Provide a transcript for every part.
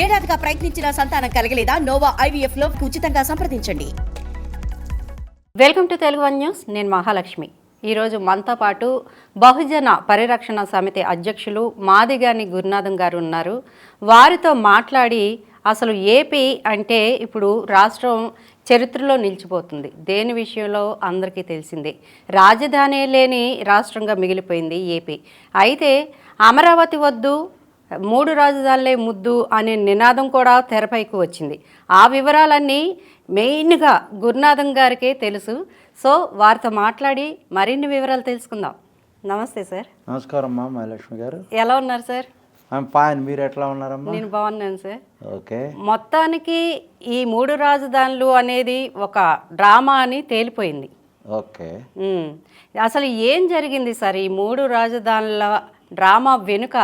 ఏడాదిగా ప్రయత్నించిన సంతానం కలగలేదా? Noah IVF లో ఉచితంగా సంప్రదించండి. Welcome to Telugu one news. నేను మహాలక్ష్మి. ఈరోజు మనతో పాటు బహుజన పరిరక్షణ సమితి అధ్యక్షులు మాదిగాని గురునాథం గారు ఉన్నారు. వారితో మాట్లాడి అసలు ఏపీ అంటే ఇప్పుడు రాష్ట్రం చరిత్రలో నిలిచిపోతుంది. దేని విషయంలో అందరికీ తెలిసిందే. రాజధాని లేని రాష్ట్రంగా మిగిలిపోయింది ఏపీ. అయితే అమరావతి వద్దు, 3 రాజధానులే ముద్దు అనే నినాదం కూడా తెరపైకి వచ్చింది. ఆ వివరాలన్నీ మెయిన్గా గురునాథం గారికే తెలుసు. సో వారితో మాట్లాడి మరిన్ని వివరాలు తెలుసుకుందాం. నమస్తే సార్. నమస్కారం అమ్మా మహాలక్ష్మి గారు. ఎలా ఉన్నారు సార్? ఫైన్. మీరు ఎట్లా ఉన్నారమ్మా? నేను బాగున్నాను సార్. ఓకే. మొత్తానికి ఈ 3 రాజధానులు అనేది ఒక డ్రామా అని తేలిపోయింది. ఓకే. అసలు ఏం జరిగింది సార్? ఈ 3 రాజధానుల డ్రామా వెనుక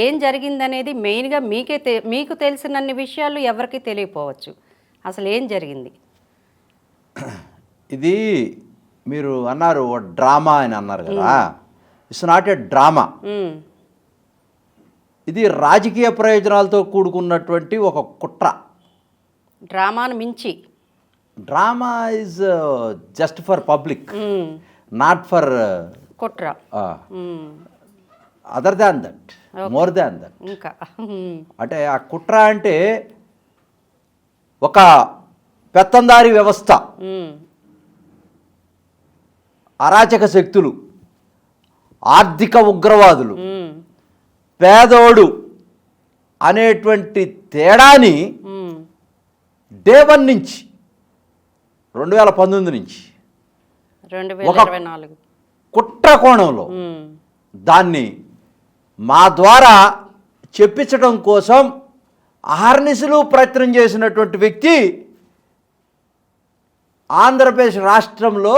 ఏం జరిగిందనేది మెయిన్గా మీకు తెలిసినన్ని విషయాలు ఎవరికి తెలియపోవచ్చు. అసలు ఏం జరిగింది? ఇది మీరు అన్నారు డ్రామా అని అన్నారు కదా. It's not a drama. ఇది రాజకీయ ప్రయోజనాలతో కూడుకున్నటువంటి ఒక కుట్ర. డ్రామాను మించి drama is just for public, not for కుట్ర. Other than that, more than that. ఇంకా అంటే ఆ కుట్ర అంటే ఒక పెత్తందారి వ్యవస్థ, అరాచక శక్తులు, ఆర్థిక ఉగ్రవాదులు, పేదోడు అనేటువంటి తేడాని డే 1 నుంచి 2019 నుంచి 2024 కుట్ర కోణంలో దాన్ని మా ద్వారా చెప్పించడం కోసం అహర్నిశలు ప్రయత్నం చేసినటువంటి వ్యక్తి ఆంధ్రప్రదేశ్ రాష్ట్రంలో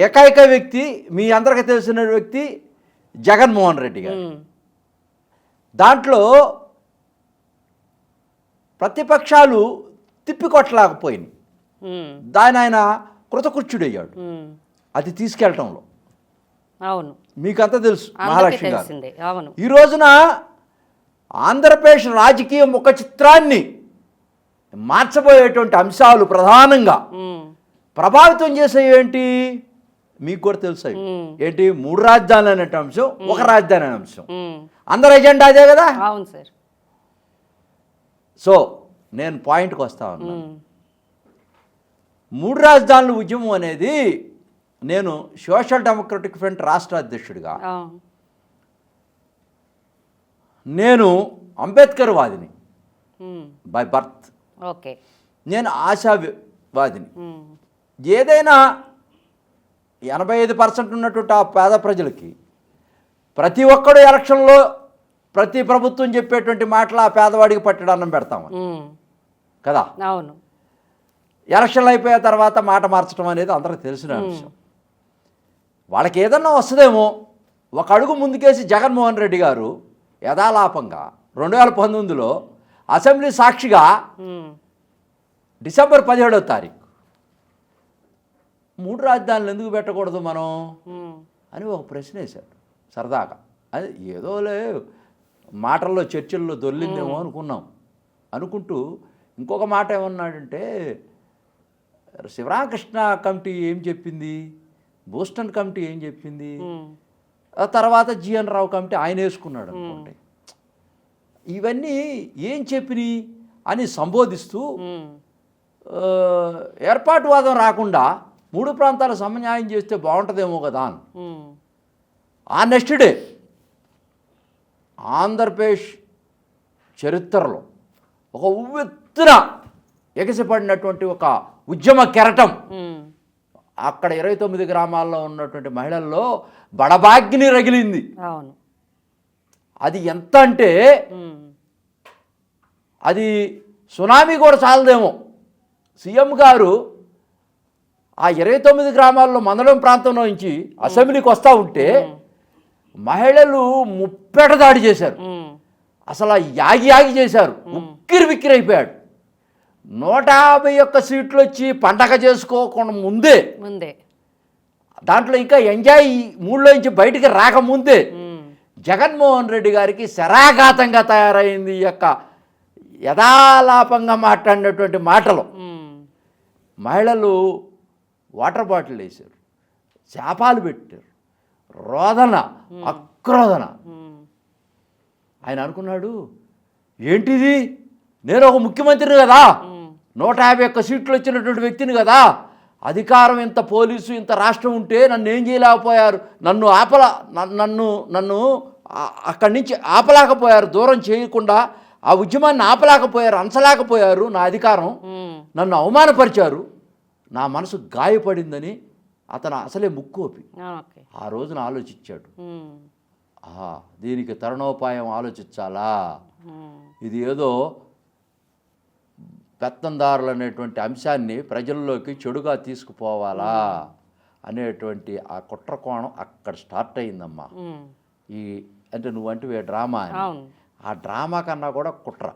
ఏకైక వ్యక్తి, మీ అందరికీ తెలిసిన వ్యక్తి జగన్మోహన్ రెడ్డి గారు. దాంట్లో ప్రతిపక్షాలు తిప్పికొట్టలేకపోయింది. దాని ఆయన కృతకృత్యుడయ్యాడు అది తీసుకెళ్ళటంలో. అవును, మీకంతా తెలుసు మహాలక్ష్మి గారు. అవును, ఈ రోజున ఆంధ్రప్రదేశ్ రాజకీయ ముఖ చిత్రాన్ని మార్చబోయేటువంటి అంశాలు ప్రధానంగా ప్రభావితం చేసే ఏంటి మీకు కూడా తెలుసు. ఏంటి? 3 రాజధానులు అనే అంశం, ఒక రాజధాని అనే అంశం. అందరి ఎజెండా అదే కదా. అవును సార్. సో నేను పాయింట్కి వస్తా ఉన్నా. 3 రాజధానుల ఉద్యమం అనేది, నేను సోషల్ డెమోక్రటిక్ ఫ్రంట్ రాష్ట్ర అధ్యక్షుడిగా, నేను అంబేద్కర్ వాదిని బై బర్త్. ఓకే. నేను ఆశావాదిని. ఏదైనా 85% ఉన్నటువంటి ఆ పేద ప్రజలకి ప్రతి ఒక్కడు ఎలక్షన్లో ప్రతి ప్రభుత్వం చెప్పేటువంటి మాటలు ఆ పేదవాడికి పట్టడం అన్నం పెడతామని కదా. అవును. ఎలక్షన్లు అయిపోయిన తర్వాత మాట మార్చడం అనేది అందరికీ తెలిసిన అంశం. వాళ్ళకి ఏదన్నా వస్తుందేమో ఒక అడుగు ముందుకేసి జగన్మోహన్ రెడ్డి గారు యథాలాపంగా 2019లో అసెంబ్లీ సాక్షిగా డిసెంబర్ 17వ తారీఖు 3 రాజధానులు ఎందుకు పెట్టకూడదు మనం అని ఒక ప్రశ్న వేశాడు సరదాగా. అది ఏదోలే మాటల్లో చర్చల్లో దొర్లిందేమో అనుకుంటూ ఇంకొక మాట ఏమన్నాడంటే, శివరామకృష్ణ కమిటీ ఏం చెప్పింది, బోస్టన్ కమిటీ ఏం చెప్పింది, ఆ తర్వాత GN రావు కమిటీ ఆయన వేసుకున్నాడు అనుకోండి. ఇవన్నీ ఏం చెప్పినాయి అని సంబోధిస్తూ ఏర్పాటువాదం రాకుండా 3 ప్రాంతాలు సమన్యాయం చేస్తే బాగుంటుందేమో కదా అని. ఆ నెక్స్ట్ డే ఆంధ్రప్రదేశ్ చరిత్రలో ఒక ఉవ్వెత్తున ఎగసిపడినటువంటి ఒక ఉద్యమ కెరటం. అక్కడ 29 గ్రామాల్లో ఉన్నటువంటి మహిళల్లో బడబాగ్ని రగిలింది. అవును. అది ఎంత అంటే అది సునామీ కూడా చాలదేమో. సీఎం గారు ఆ 29 గ్రామాల్లో మందడం ప్రాంతంలో నుంచి అసెంబ్లీకి వస్తూ ఉంటే మహిళలు ముప్పెట దాడి చేశారు. అసలు యాగి చేశారు. ఉక్కిరి విక్కిరైపోయాడు. 151 సీట్లు వచ్చి పండగ చేసుకోకుండా ముందే దాంట్లో ఇంకా ఎంజాయ్ మూడ్లో నుంచి బయటికి రాకముందే జగన్మోహన్ రెడ్డి గారికి శరాఘాతంగా తయారైంది ఈ యొక్క యథాలాపంగా మాట్లాడినటువంటి మాటలు. ఉమ్. మహిళలు వాటర్ బాటిల్ వేశారు, శాపాలు పెట్టారు, రోదన, ఆక్రోదన. ఉమ్. ఆయన అనుకున్నాడు, ఏంటిది, నేను ఒక ముఖ్యమంత్రిని కదా, 151 సీట్లు వచ్చినటువంటి వ్యక్తిని కదా, అధికారం ఇంత, పోలీసు ఇంత, రాష్ట్రం ఉంటే నన్ను ఏం చేయలేకపోయారు, నన్ను నన్ను అక్కడి నుంచి ఆపలేకపోయారు, దూరం చేయకుండా ఆ ఉద్యమాన్ని ఆపలేకపోయారు, అంచలేకపోయారు, నా అధికారం, నన్ను అవమానపరిచారు, నా మనసు గాయపడిందని అతను అసలే ముక్కోపి ఆ రోజున ఆలోచించాడు. దీనికి తరుణోపాయం ఆలోచించాలా, ఇది ఏదో పెత్తందారులు అనేటువంటి అంశాన్ని ప్రజల్లోకి చెడుగా తీసుకుపోవాలా అనేటువంటి ఆ కుట్ర కోణం అక్కడ స్టార్ట్ అయిందమ్మా. ఈ అంటే నువ్వంటే డ్రామా అని, ఆ డ్రామా కన్నా కూడా కుట్ర,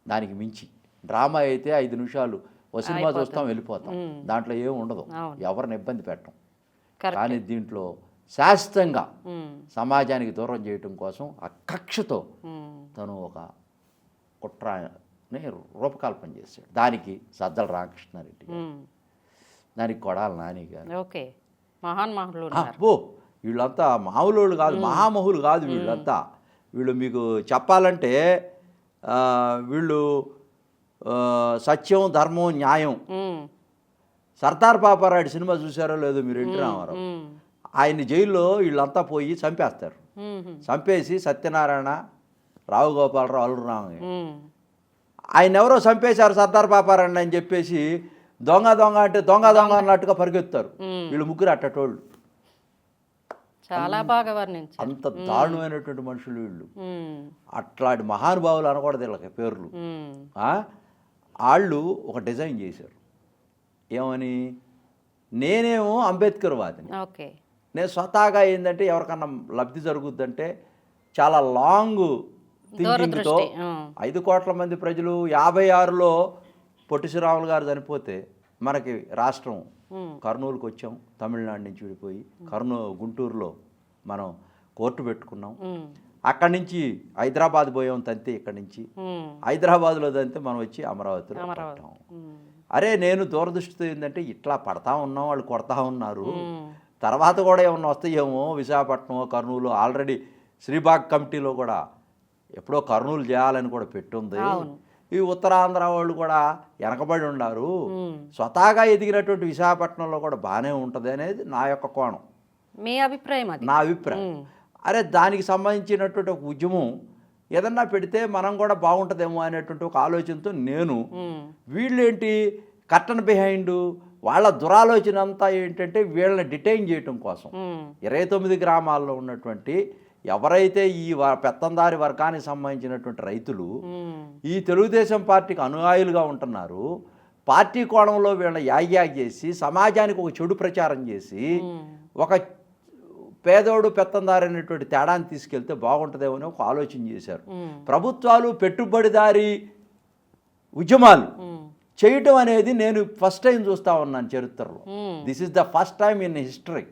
దానికి మించి. డ్రామా అయితే 5 నిమిషాలు ఓ సినిమా చూస్తాం, వెళ్ళిపోతాం, దాంట్లో ఏం ఉండదు, ఎవరిని ఇబ్బంది పెట్టం. కానీ దీంట్లో శాశ్వతంగా సమాజానికి దూరం చేయటం కోసం ఆ కక్షతో తను ఒక కుట్రని రూపకల్పన చేశాడు. దానికి సజ్జల రామకృష్ణారెడ్డి గారు, దానికి కొడాల నాని గారు, వీళ్ళంతా మామూలు కాదు, మహామహులు కాదు వీళ్ళంతా. వీళ్ళు మీకు చెప్పాలంటే వీళ్ళు సత్యం, ధర్మం, న్యాయం. సర్దార్ పాపారాయుడు సినిమా చూసారో లేదో మీరు, ఎన్టీ రామారావు, ఆయన జైల్లో వీళ్ళంతా పోయి చంపేస్తారు. చంపేసి సత్యనారాయణ, రావు గోపాలరావు, అల్లురామయ్య, ఆయన ఎవరో చంపేశారు సర్దార్ పాపారాయుడు అని చెప్పేసి దొంగ దొంగ అంటే దొంగ దొంగ అన్నట్టుగా పరిగెత్తారు. వీళ్ళు ముగ్గురు అట్టటోళ్ళు, చాలా బాగా వర్ణించారు. అంత దారుణమైనటువంటి మనుషులు వీళ్ళు. అట్లాంటి మహానుభావులు అనకూడదు వీళ్ళకి పేర్లు. వాళ్ళు ఒక డిజైన్ చేశారు, ఏమని, నేనేమో అంబేద్కర్ వాదిని, నేను స్వతహాగా ఏంటంటే ఎవరికన్నా లబ్ధి జరుగుద్దంటే చాలా లాంగ్ థింకింగ్తో 5 కోట్ల మంది ప్రజలు 56లో పొట్టి శ్రీరాములు గారు చనిపోతే మనకి రాష్ట్రం కర్నూలుకి వచ్చాం, తమిళనాడు నుంచి విడిపోయి గుంటూరులో మనం కోర్టు పెట్టుకున్నాం. అక్కడి నుంచి హైదరాబాద్ పోయాం తంతే, ఇక్కడి నుంచి హైదరాబాద్లో తంతే మనం వచ్చి అమరావతిలో పట్టాం. అరే నేను దూరదృష్టితో ఏంటంటే ఇట్లా పడతా ఉన్నాం, వాళ్ళు కొడతా ఉన్నారు, తర్వాత కూడా ఏమన్నా వస్తాయేమో, విశాఖపట్నం, కర్నూలు, ఆల్రెడీ శ్రీబాగ్ కమిటీలో కూడా ఎప్పుడో కర్నూలు చేయాలని కూడా పెట్టుంది. ఈ ఉత్తరాంధ్ర వాళ్ళు కూడా వెనకబడి ఉన్నారు, స్వతహాగా ఎదిగినటువంటి విశాఖపట్నంలో కూడా బాగానే ఉంటుంది అనేది నా యొక్క కోణం, మీ అభిప్రాయం, నా అభిప్రాయం. అరే దానికి సంబంధించినటువంటి ఒక ఉద్యమం ఏదన్నా పెడితే మనం కూడా బాగుంటుందేమో అనేటువంటి ఒక ఆలోచనతో నేను, వీళ్ళేంటి కర్టన్ బిహైండ్, వాళ్ళ దురాలోచన అంతా ఏంటంటే వీళ్ళని డిటైన్ చేయటం కోసం 29 గ్రామాల్లో ఉన్నటువంటి ఎవరైతే ఈ పెత్తందారి వర్గానికి సంబంధించినటువంటి రైతులు ఈ తెలుగుదేశం పార్టీకి అనుయాయులుగా ఉంటున్నారు, పార్టీ కోణంలో వీళ్ళని యాగ్యాగ్ చేసి సమాజానికి ఒక చెడు ప్రచారం చేసి ఒక పేదోడు పెత్తందారి అనేటువంటి తేడాన్ని తీసుకెళ్తే బాగుంటుందేమో అని ఒక ఆలోచన చేశారు. ప్రభుత్వాలు పెట్టుబడిదారీ ఉద్యమాలు చేయటం అనేది నేను ఫస్ట్ టైం చూస్తా ఉన్నాను చరిత్రలో. This is the first time in history.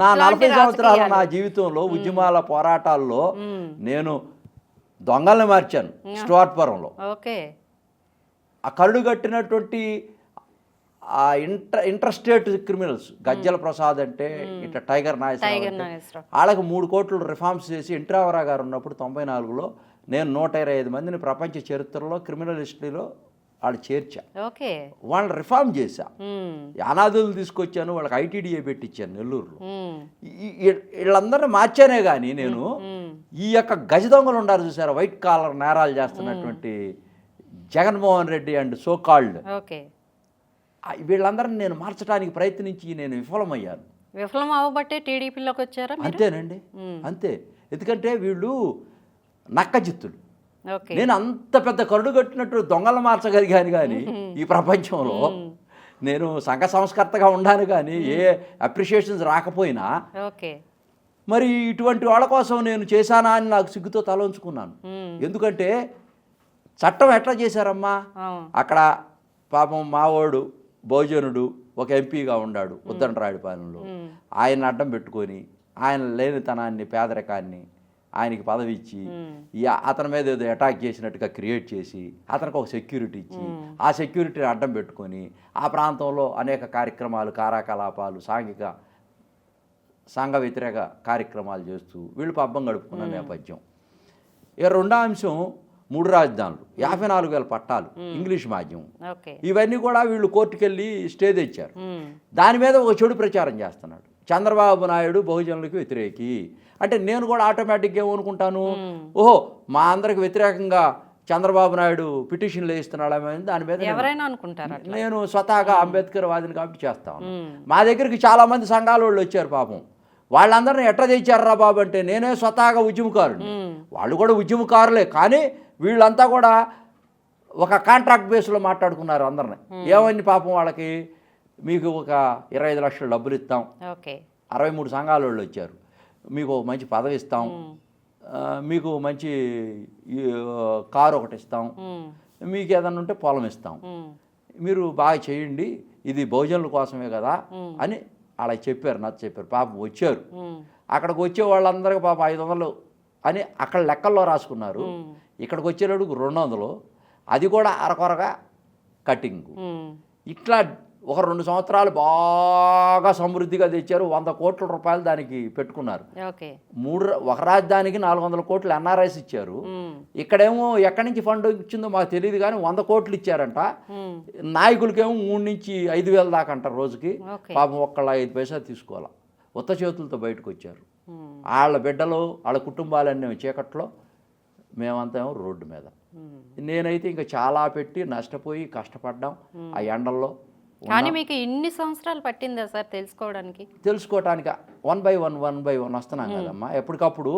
నా 40 సంవత్సరాల నా జీవితంలో ఉద్యమాల పోరాటాల్లో నేను దొంగల్ని మార్చాను. స్టువర్ట్పురంలో ఆ కరుడు కట్టినటువంటి ఆ ఇంటర్స్టేట్ క్రిమినల్స్, గజ్జల ప్రసాద్ అంటే ఇట్లా టైగర్ నాగేశ్వరరావు, వాళ్ళకి 3 కోట్లు రిఫార్మ్స్ చేసి ఎన్టీ రామారావు గారు ఉన్నప్పుడు 94లో నేను 125 మందిని ప్రపంచ చరిత్రలో క్రిమినల్ హిస్టరీలో వాళ్ళు చేర్చా, వాళ్ళని రిఫార్మ్ చేశా, యానాదులు తీసుకొచ్చాను, వాళ్ళకి ఐటీడీఏ పెట్టించాను నెల్లూరులో. వీళ్ళందరినీ మార్చానే కానీ నేను ఈ యొక్క గజ దొంగలు ఉన్నారు చూసారా, వైట్ కాలర్ నేరాలు చేస్తున్నటువంటి Jaganmohan Reddy and so called, వీళ్ళందరినీ నేను మార్చడానికి ప్రయత్నించి నేను విఫలమయ్యాను. విఫలం అవ్వబట్టే టీడీపీలోకి వచ్చారా? అంతేనండి, అంతే. ఎందుకంటే వీళ్ళు నక్కజిత్తులు. నేను అంత పెద్ద కరుడు కట్టినట్టు దొంగలు మార్చగలిగాను కానీ ఈ ప్రపంచంలో నేను సంఘ సంస్కర్తగా ఉండాను కానీ ఏ అప్రిషియేషన్స్ రాకపోయినా మరి ఇటువంటి వాళ్ళ కోసం నేను చేశానా అని నాకు సిగ్గుతో తలంచుకున్నాను. ఎందుకంటే చట్టం ఎట్లా చేశారమ్మా, అక్కడ పాపం మావోడు భోజనుడు ఒక ఎంపీగా ఉన్నాడు ఉద్దండరాయుడుపాలెంలో, ఆయన అడ్డం పెట్టుకొని ఆయన లేనితనాన్ని, పేదరికాన్ని, ఆయనకి పదవి ఇచ్చి అతని మీద ఏదో అటాక్ చేసినట్టుగా క్రియేట్ చేసి అతనికి ఒక సెక్యూరిటీ ఇచ్చి ఆ సెక్యూరిటీని అడ్డం పెట్టుకొని ఆ ప్రాంతంలో అనేక కార్యక్రమాలు కార్యకలాపాలు సంఘ వ్యతిరేక కార్యక్రమాలు చేస్తూ వీళ్ళు పబ్బం గడుపుకున్న నేపథ్యం. ఇక రెండో అంశం 3 రాజధానులు, 54,000 పట్టాలు, ఇంగ్లీష్ మాధ్యమం, ఇవన్నీ కూడా వీళ్ళు కోర్టుకెళ్ళి స్టే తెచ్చారు. దాని మీద ఒక చెడు ప్రచారం చేస్తున్నాడు. చంద్రబాబు నాయుడు బహుజనులకు వ్యతిరేకి అంటే నేను కూడా ఆటోమేటిక్గా ఏమనుకుంటాను, ఓహో మా అందరికి వ్యతిరేకంగా చంద్రబాబు నాయుడు పిటిషన్లు వేస్తున్నాడు, దాని మీద ఎవరైనా అనుకుంటారు. నేను స్వతహాగా అంబేద్కర్ వాదిని కాబట్టి చేస్తాను. మా దగ్గరికి చాలామంది సంఘాల వాళ్ళు వచ్చారు పాపం. వాళ్ళందరినీ ఎట్లా తెచ్చారా బాబు అంటే నేనే స్వతహాగా ఉద్యమకారుని, వాళ్ళు కూడా ఉద్యమకారులే, కానీ వీళ్ళంతా కూడా ఒక కాంట్రాక్ట్ బేస్లో మాట్లాడుకున్నారు అందరిని. ఏమైంది పాపం వాళ్ళకి, మీకు ఒక 25 లక్షల డబ్బులు ఇస్తాం, 63 సంఘాల వాళ్ళు వచ్చారు, మీకు మంచి పదవి ఇస్తాం, మీకు మంచి కారు ఒకటి ఇస్తాం, మీకు ఏదన్నా ఉంటే పొలం ఇస్తాం, మీరు బాగా చేయండి, ఇది బహుజనుల కోసమే కదా అని అలా చెప్పారు, నచ్చ చెప్పారు. పాపం వచ్చారు, అక్కడికి వచ్చే వాళ్ళందరికీ పాపం 500 అని అక్కడ లెక్కల్లో రాసుకున్నారు. ఇక్కడికి వచ్చేటప్పుడు 200, అది కూడా అరకొరగా కటింగ్. ఇట్లా ఒక 2 సంవత్సరాలు బాగా సమృద్ధిగా తెచ్చారు. 100 కోట్ల రూపాయలు దానికి పెట్టుకున్నారు. ఒక రాజధానికి 400 కోట్లు ఎన్ఆర్ఐస్ ఇచ్చారు. ఇక్కడేమో ఎక్కడి నుంచి ఫండ్ ఇచ్చిందో మాకు తెలియదు, కానీ 100 కోట్లు ఇచ్చారంట. నాయకులకేమో 3 నుంచి 5,000 దాకా అంటారు రోజుకి. పాపం ఒక్కళ్ళ 5 పైసలు తీసుకోవాలి, ఉత్త చేతులతో బయటకు వచ్చారు. వాళ్ళ బిడ్డలు వాళ్ళ కుటుంబాలన్నీ చీకట్లో, మేమంతా ఏమో రోడ్డు మీద. నేనైతే ఇంకా చాలా పెట్టి నష్టపోయి కష్టపడ్డాం ఆ ఎండల్లో. కానీ మీకు ఇన్ని సంవత్సరాలు పట్టిందా సార్ తెలుసుకోవడానికి? 1 by 1 వస్తున్నాం కదమ్మా. ఎప్పటికప్పుడు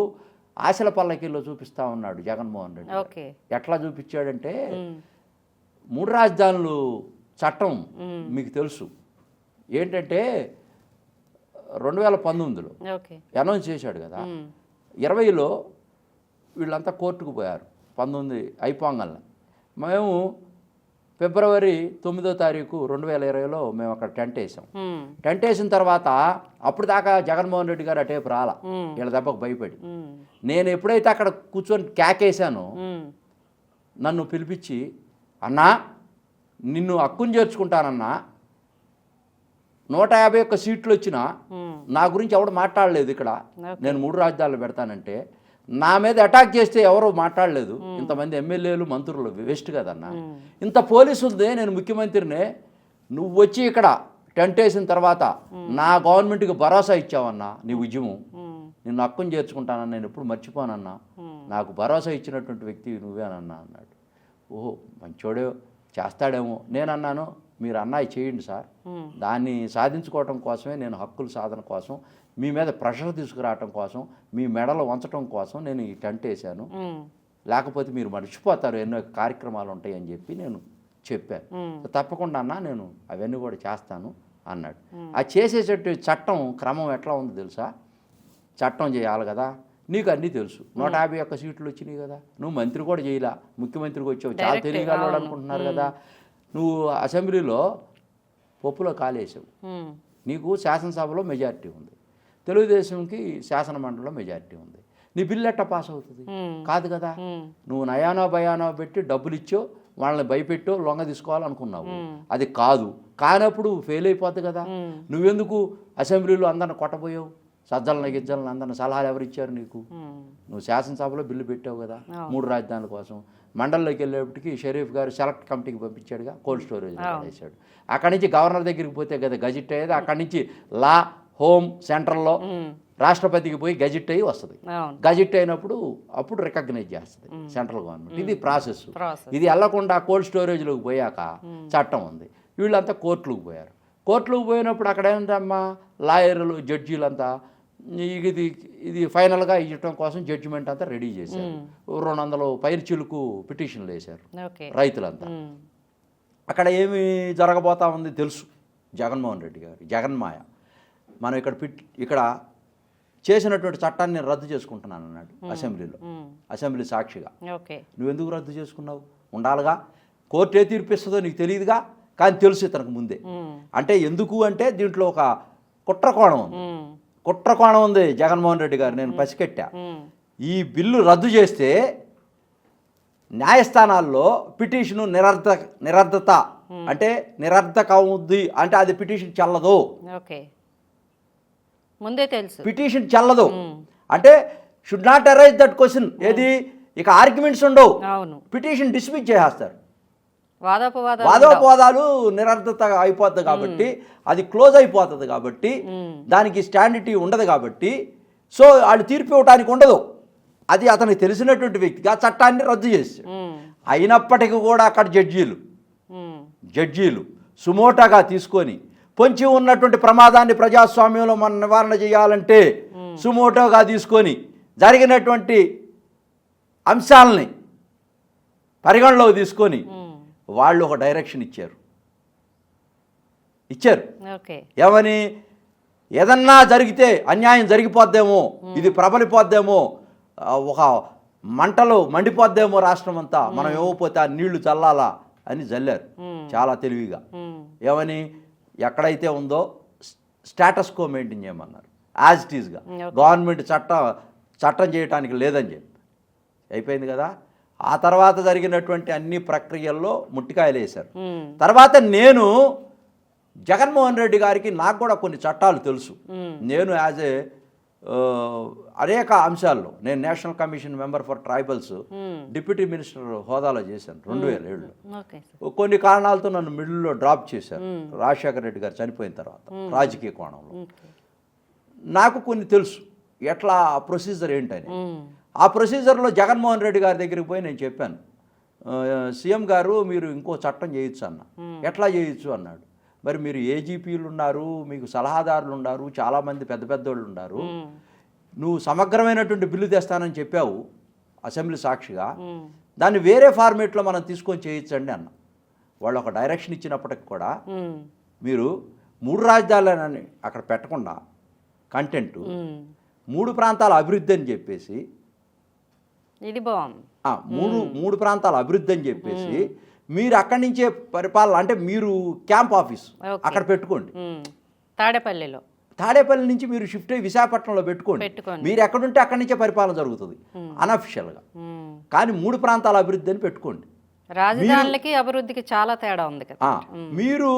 ఆశల పల్లకీలో చూపిస్తా ఉన్నాడు జగన్మోహన్ రెడ్డి. ఎట్లా చూపించాడంటే 3 రాజధానులు చట్టం మీకు తెలుసు ఏంటంటే 2019లో అనౌన్స్ చేశాడు కదా. 20లో వీళ్ళంతా కోర్టుకు పోయారు. 19 అయిపోగానే మేము ఫిబ్రవరి 9వ తారీఖు 2020లో మేము అక్కడ టెంట్ వేసాం. టెంట్ వేసిన తర్వాత అప్పుడు దాకా జగన్మోహన్ రెడ్డి గారు అటేపు రాలా, వీళ్ళ దెబ్బకు భయపడి. నేను ఎప్పుడైతే అక్కడ కూర్చొని కేకేశానో నన్ను పిలిపించి, అన్నా నిన్ను హక్కును చేర్చుకుంటానన్నా, 151 సీట్లు వచ్చినా నా గురించి ఎవడు మాట్లాడలేదు ఇక్కడ, నేను 3 రాజధానులు పెడతానంటే. నా మీద అటాక్ చేస్తే ఎవరు మాట్లాడలేదు. ఇంతమంది ఎమ్మెల్యేలు మంత్రులు వేస్ట్ కదన్నా. ఇంత పోలీసులదే నేను ముఖ్యమంత్రినే, నువ్వు వచ్చి ఇక్కడ టెంట్ వేసిన తర్వాత నా గవర్నమెంట్కి భరోసా ఇచ్చావన్నా, నీ ఉద్యమం నిన్ను హక్కును చేర్చుకుంటానన్నా, నేను ఎప్పుడు మర్చిపోనన్నా, నాకు భరోసా ఇచ్చినటువంటి వ్యక్తి నువ్వేనన్నా అన్నాడు. ఓహో మంచోడే చేస్తాడేమో. నేనన్నాను, మీరు అన్నయ్య చేయండి సార్, దాన్ని సాధించుకోవటం కోసమే, నేను హక్కుల సాధన కోసం, మీ మీద ప్రెషర్ తీసుకురావటం కోసం, మీ మెడలు వంచడం కోసం నేను ఈ టెంట్ వేసాను, లేకపోతే మీరు మర్చిపోతారు, ఎన్నో కార్యక్రమాలు ఉంటాయని చెప్పి నేను చెప్పాను. తప్పకుండా అన్నా నేను అవన్నీ కూడా చేస్తాను అన్నాడు. ఆ చేసేటట్టు చట్టం క్రమం ఎట్లా ఉంది తెలుసా? చట్టం చేయాలి కదా, నీకు అన్నీ తెలుసు. 151 సీట్లు వచ్చినాయి కదా, నువ్వు మంత్రి కూడా చేయలా, ముఖ్యమంత్రికి వచ్చావు, చాలా తెలియగలవాడు అనుకుంటున్నారు కదా. నువ్వు అసెంబ్లీలో పప్పులో కాలేసావు, నీకు శాసనసభలో మెజారిటీ ఉంది, తెలుగుదేశంకి శాసన మండలిలో మెజారిటీ ఉంది, నీ బిల్లు ఎట్టా పాస్ అవుతుంది? కాదు కదా. నువ్వు నయానో భయానో పెట్టి డబ్బులు ఇచ్చో వాళ్ళని భయపెట్టో లొంగ తీసుకోవాలనుకున్నావు, అది కాదు. కానప్పుడు ఫెయిల్ అయిపోద్ది కదా. నువ్వెందుకు అసెంబ్లీలో అందరిని కొట్టబోయావు? సజ్జలను గిజ్జలను అందరిని సలహాలు ఎవరు ఇచ్చారు నీకు? నువ్వు శాసనసభలో బిల్లు పెట్టావు కదా 3 రాజధానుల కోసం. మండలిలోకి వెళ్ళేప్పటికి షరీఫ్ గారు సెలెక్ట్ కమిటీకి పంపించాడుగా, కోల్డ్ స్టోరేజ్ వేసాడు. అక్కడి నుంచి గవర్నర్ దగ్గరికి పోతే కదా గజిట్ అయ్యేది. అక్కడి నుంచి లా, హోమ్, సెంట్రల్లో రాష్ట్రపతికి పోయి గజిట్ అయ్యి వస్తుంది. గజిట్ అయినప్పుడు అప్పుడు రికగ్నైజ్ చేస్తుంది సెంట్రల్ గవర్నమెంట్. ఇది ప్రాసెస్. ఇది వెళ్లకుండా కోల్డ్ స్టోరేజ్లోకి పోయాక చట్టం ఉంది. వీళ్ళంతా కోర్టులకు పోయారు. కోర్టులకు పోయినప్పుడు అక్కడ ఏంటమ్మా, లాయర్లు, జడ్జీలంతా ఇది ఫైనల్గా ఇవ్వటం కోసం జడ్జిమెంట్ అంతా రెడీ చేశారు. 200 పైర్చిలకు పిటిషన్లు వేశారు రైతులంతా. అక్కడ ఏమి జరగబోతా ఉంది తెలుసు జగన్మోహన్ రెడ్డి గారు, జగన్మాయ. మనం ఇక్కడ చేసినటువంటి చట్టాన్ని నేను రద్దు చేసుకుంటున్నాను అన్నాడు అసెంబ్లీలో, అసెంబ్లీ సాక్షిగా. నువ్వెందుకు రద్దు చేసుకున్నావు? ఉండాలిగా, కోర్టు ఏ తీర్పిస్తుందో నీకు తెలియదుగా, కానీ తెలుసు ఇతనికి ముందే. అంటే ఎందుకు అంటే దీంట్లో ఒక కుట్రకోణం ఉంది, కుట్రకోణం ఉంది జగన్మోహన్ రెడ్డి గారు. నేను పసికెట్టా. ఈ బిల్లు రద్దు చేస్తే న్యాయస్థానాల్లో పిటిషను నిరర్ధత అంటే నిరర్ధకవుద్ది, అంటే అది పిటిషన్ చెల్లదు. ఓకే, ముందే తెలుసు పిటిషన్ చెల్లదు అంటే should not arise that question. ఏది ఇక ఆర్గ్యుమెంట్స్ ఉండవు, అవును, పిటిషన్ డిస్మిస్ చేసేస్తారు. వాదోపవాదాలు నిరర్ధత అయిపోతుంది కాబట్టి, అది క్లోజ్ అయిపోతుంది కాబట్టి, దానికి స్టాండిటీ ఉండదు కాబట్టి, సో వాళ్ళు తీర్పు ఇవ్వడానికి ఉండదు. అది అతనికి తెలిసినటువంటి వ్యక్తిగా చట్టాన్ని రద్దు చేశాడు. అయినప్పటికీ కూడా అక్కడ జడ్జీలు సుమోటాగా తీసుకొని పొంచి ఉన్నటువంటి ప్రమాదాన్ని ప్రజాస్వామ్యంలో మనం నివారణ చేయాలంటే సుమోటోగా తీసుకొని జరిగినటువంటి అంశాలని పరిగణలోకి తీసుకొని వాళ్ళు ఒక డైరెక్షన్ ఇచ్చారు. ఏమని? ఏదన్నా జరిగితే అన్యాయం జరిగిపోద్దేమో, ఇది ప్రబలిపోద్దేమో, ఒక మంటలు మండిపోద్దేమో రాష్ట్రం అంతా, మనం ఇవ్వకపోతే ఆ నీళ్లు చల్లాలా అని జల్లారు చాలా తెలివిగా. ఏమని? ఎక్కడైతే ఉందో స్టేటస్ కో మెయింటైన్ చేయమన్నారు, యాజ్ ఇట్ ఈజ్గా. గవర్నమెంట్ చట్టం చేయడానికి లేదని చెప్పి అయిపోయింది కదా. ఆ తర్వాత జరిగినటువంటి అన్ని ప్రక్రియల్లో ముట్టికాయలు వేశారు. తర్వాత నేను జగన్మోహన్ రెడ్డి గారికి నాకు కూడా కొన్ని చట్టాలు తెలుసు. నేను యాజ్ ఏ అనేక అంశాల్లో నేను national commission member for tribals deputy minister హోదాలో చేశాను 2007లో. కొన్ని కారణాలతో నన్ను మిడిల్లో డ్రాప్ చేశారు రాజశేఖర రెడ్డి గారు చనిపోయిన తర్వాత రాజకీయ కోణంలో. నాకు కొన్ని తెలుసు ఎట్లా ప్రొసీజర్ ఏంటని. ఆ ప్రొసీజర్లో జగన్మోహన్ రెడ్డి గారి దగ్గరికి పోయి నేను చెప్పాను, సీఎం గారు మీరు ఇంకో చట్టం చేయొచ్చు అన్న. ఎట్లా చేయొచ్చు అన్నాడు. మరి మీరు ఏజీపీలు ఉన్నారు, మీకు సలహాదారులు ఉన్నారు, చాలామంది పెద్ద పెద్దోళ్ళు ఉన్నారు, నువ్వు సమగ్రమైనటువంటి బిల్లు తెస్తానని చెప్పావు అసెంబ్లీ సాక్షిగా, దాన్ని వేరే ఫార్మేట్లో మనం తీసుకొని చేయొచ్చండి అన్న. వాళ్ళు ఒక డైరెక్షన్ ఇచ్చినప్పటికి కూడా మీరు 3 రాజధానులని అక్కడ పెట్టకుండా కంటెంట్ 3 ప్రాంతాల అభివృద్ధి అని చెప్పేసి, ఇది బాగుంది, 3 ప్రాంతాల అభివృద్ధి అని చెప్పేసి మీరు అక్కడి నుంచే పరిపాలన, అంటే మీరు క్యాంప్ ఆఫీస్ అక్కడ పెట్టుకోండి. తాడేపల్లి నుంచి మీరు షిఫ్ట్ అయ్యి విశాఖపట్నంలో పెట్టుకోండి. మీరు ఎక్కడుంటే అక్కడి నుంచే పరిపాలన జరుగుతుంది అన్అఫిషియల్గా. కానీ 3 ప్రాంతాల అభివృద్ధి అని పెట్టుకోండి. రాజధానులకి అభివృద్ధికి చాలా తేడా ఉంది కదా. మీరు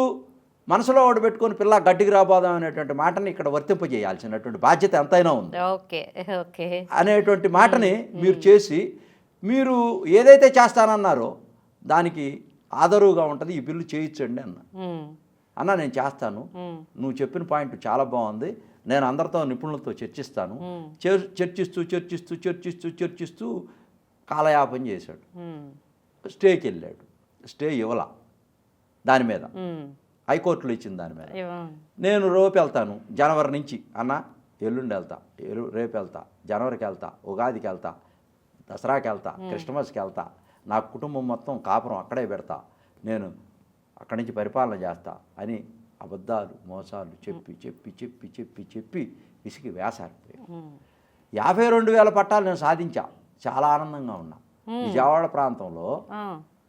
మనసులో ఒకటి పెట్టుకొని పిల్ల గడ్డికి రాబోదాం అనేటువంటి మాటని ఇక్కడ వర్తింపజేయాల్సినటువంటి బాధ్యత ఎంతైనా ఉంది. అనేటువంటి మాటని మీరు చేసి, మీరు ఏదైతే చేస్తానన్నారో దానికి ఆదరువుగా ఉంటుంది, ఈ బిల్లు చేయించండి అన్న. నేను చేస్తాను, నువ్వు చెప్పిన పాయింట్ చాలా బాగుంది, నేను అందరితో నిపుణులతో చర్చిస్తాను. చర్చిస్తూ కాలయాపన చేశాడు. స్టేకి వెళ్ళాడు. స్టే ఇవ్వలా దాని మీద, హైకోర్టులో ఇచ్చిన దాని మీద. నేను రేపు వెళ్తాను జనవరి నుంచి అన్న, ఎల్లుండి వెళ్తా, రేపు వెళ్తా, జనవరికి వెళ్తా, ఉగాదికి వెళ్తా, దసరాకి వెళ్తా, క్రిస్మస్కి వెళ్తా, నా కుటుంబం మొత్తం కాపురం అక్కడే పెడతా, నేను అక్కడి నుంచి పరిపాలన చేస్తా అని అబద్ధాలు మోసాలు చెప్పి చెప్పి చెప్పి చెప్పి చెప్పి విసిగి వేసారిపోయాయి. 52,000 పట్టాలు నేను సాధించా, చాలా ఆనందంగా ఉన్నా. విజయవాడ ప్రాంతంలో,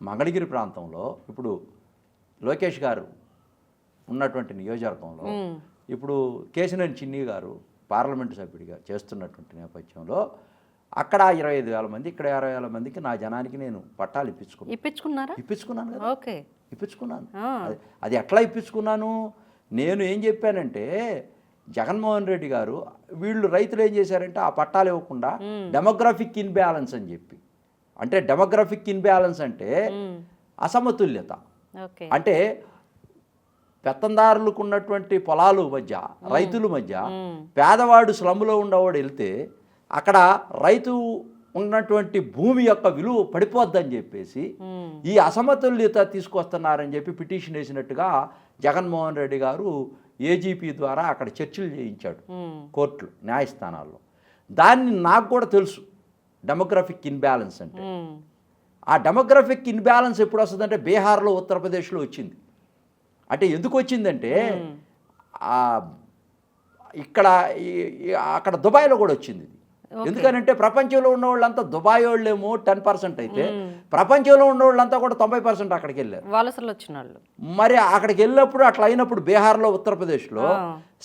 మంగళగిరి ప్రాంతంలో, ఇప్పుడు లోకేష్ గారు ఉన్నటువంటి నియోజకవర్గంలో ఇప్పుడు కేశినేని చిన్ని గారు పార్లమెంటు సభ్యుడిగా చేస్తున్నటువంటి నేపథ్యంలో అక్కడ 25,000 మంది, ఇక్కడ 20,000 మందికి నా జనానికి నేను పట్టాలు ఇప్పించుకున్నాను కదా. ఇప్పించుకున్నాను. అది ఎట్లా ఇప్పించుకున్నాను? నేను ఏం చెప్పానంటే, జగన్మోహన్ రెడ్డి గారు వీళ్ళు రైతులు ఏం చేశారంటే ఆ పట్టాలు ఇవ్వకుండా డెమోగ్రఫిక్ ఇన్బ్యాలెన్స్ అని చెప్పి, అంటే డెమోగ్రఫిక్ ఇన్బ్యాలెన్స్ అంటే అసమతుల్యత. అంటే పెత్తందారులకు ఉన్నటువంటి పొలాలు మధ్య, రైతుల మధ్య పేదవాడు స్లమ్లో ఉండేవాడు వెళ్తే అక్కడ రైతు ఉన్నటువంటి భూమి యొక్క విలువ పడిపోద్దని చెప్పేసి ఈ అసమతుల్యత తీసుకొస్తున్నారని చెప్పి పిటిషన్ వేసినట్టుగా జగన్మోహన్ రెడ్డి గారు ఏజీపీ ద్వారా అక్కడ చర్చలు చేయించాడు కోర్టులు, న్యాయస్థానాల్లో. దాన్ని నాకు కూడా తెలుసు డెమోగ్రఫిక్ ఇన్బ్యాలెన్స్ అంటే. ఆ డెమోగ్రఫిక్ ఇన్బ్యాలెన్స్ ఎప్పుడు వస్తుందంటే బీహార్లో, ఉత్తరప్రదేశ్లో వచ్చింది. అంటే ఎందుకు వచ్చిందంటే అక్కడ దుబాయ్లో కూడా వచ్చింది. ఎందుకనంటే ప్రపంచంలో ఉన్న వాళ్ళంతా దుబాయ్ వాళ్ళేమో 10% అయితే ప్రపంచంలో ఉన్న వాళ్ళంతా కూడా 90% అక్కడికి వెళ్ళారు, వలసలు వచ్చిన వాళ్ళు. మరి అక్కడికి వెళ్ళినప్పుడు అట్లా అయినప్పుడు బీహార్లో, ఉత్తరప్రదేశ్లో